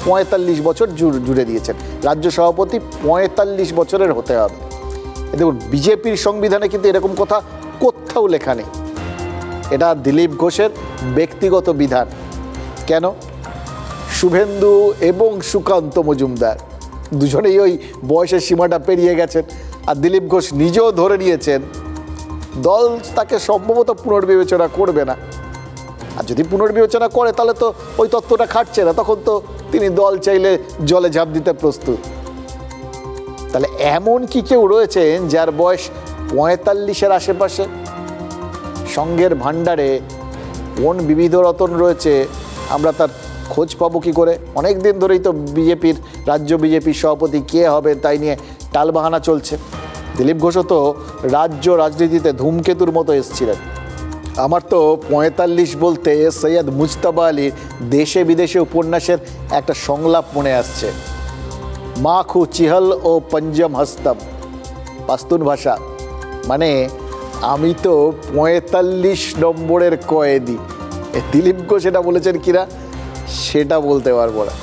45 বছর জুড়ে দিয়েছেন, রাজ্য সভাপতি 45 বছরের হতে হবে। দেখুন, বিজেপির সংবিধানে কিন্তু এরকম কথা কোথাও লেখা নেই। এটা দিলীপ ঘোষের ব্যক্তিগত বিধান। কেন? শুভেন্দু এবং সুকান্ত মজুমদার দুজনেই ওই বয়সের সীমাটা পেরিয়ে গেছেন, আর দিলীপ ঘোষ নিজেও ধরে নিয়েছেন দল তাকে সম্ভবত পুনর্বিবেচনা করবে না। আর যদি পুনর্বিবেচনা করে তাহলে তো ওই তত্ত্বটা খাটছে না, তখন তো তিনি দল চাইলে জলে ঝাঁপ দিতে প্রস্তুত। তাহলে এমন কি কেউ রয়েছেন যার বয়স 45-এর আশেপাশে? সঙ্গের ভাণ্ডারে কোন বিবিধ রতন রয়েছে আমরা তার খোঁজ পাবো কি করে? অনেক দিন ধরেই তো বিজেপির রাজ্য বিজেপির সভাপতি কে হবে তাই নিয়ে টালবাহানা চলছে। দিলীপ ঘোষও তো রাজ্য রাজনীতিতে ধূমকেতুর মতো এসেছিলেন। আমার তো ৪৫ বলতে সৈয়দ মুজতবা আলীর দেশে বিদেশে উপন্যাসের একটা সংলাপ মনে আসছে, মাখু চিহল ও পঞ্জম হস্তম, পাস্তুন ভাষা, মানে আমি তো ৪৫ নম্বরের কয়েদি। দিলীপ ঘোষ এটা বলেছেন কিনা সেটা বলতে পারবো না।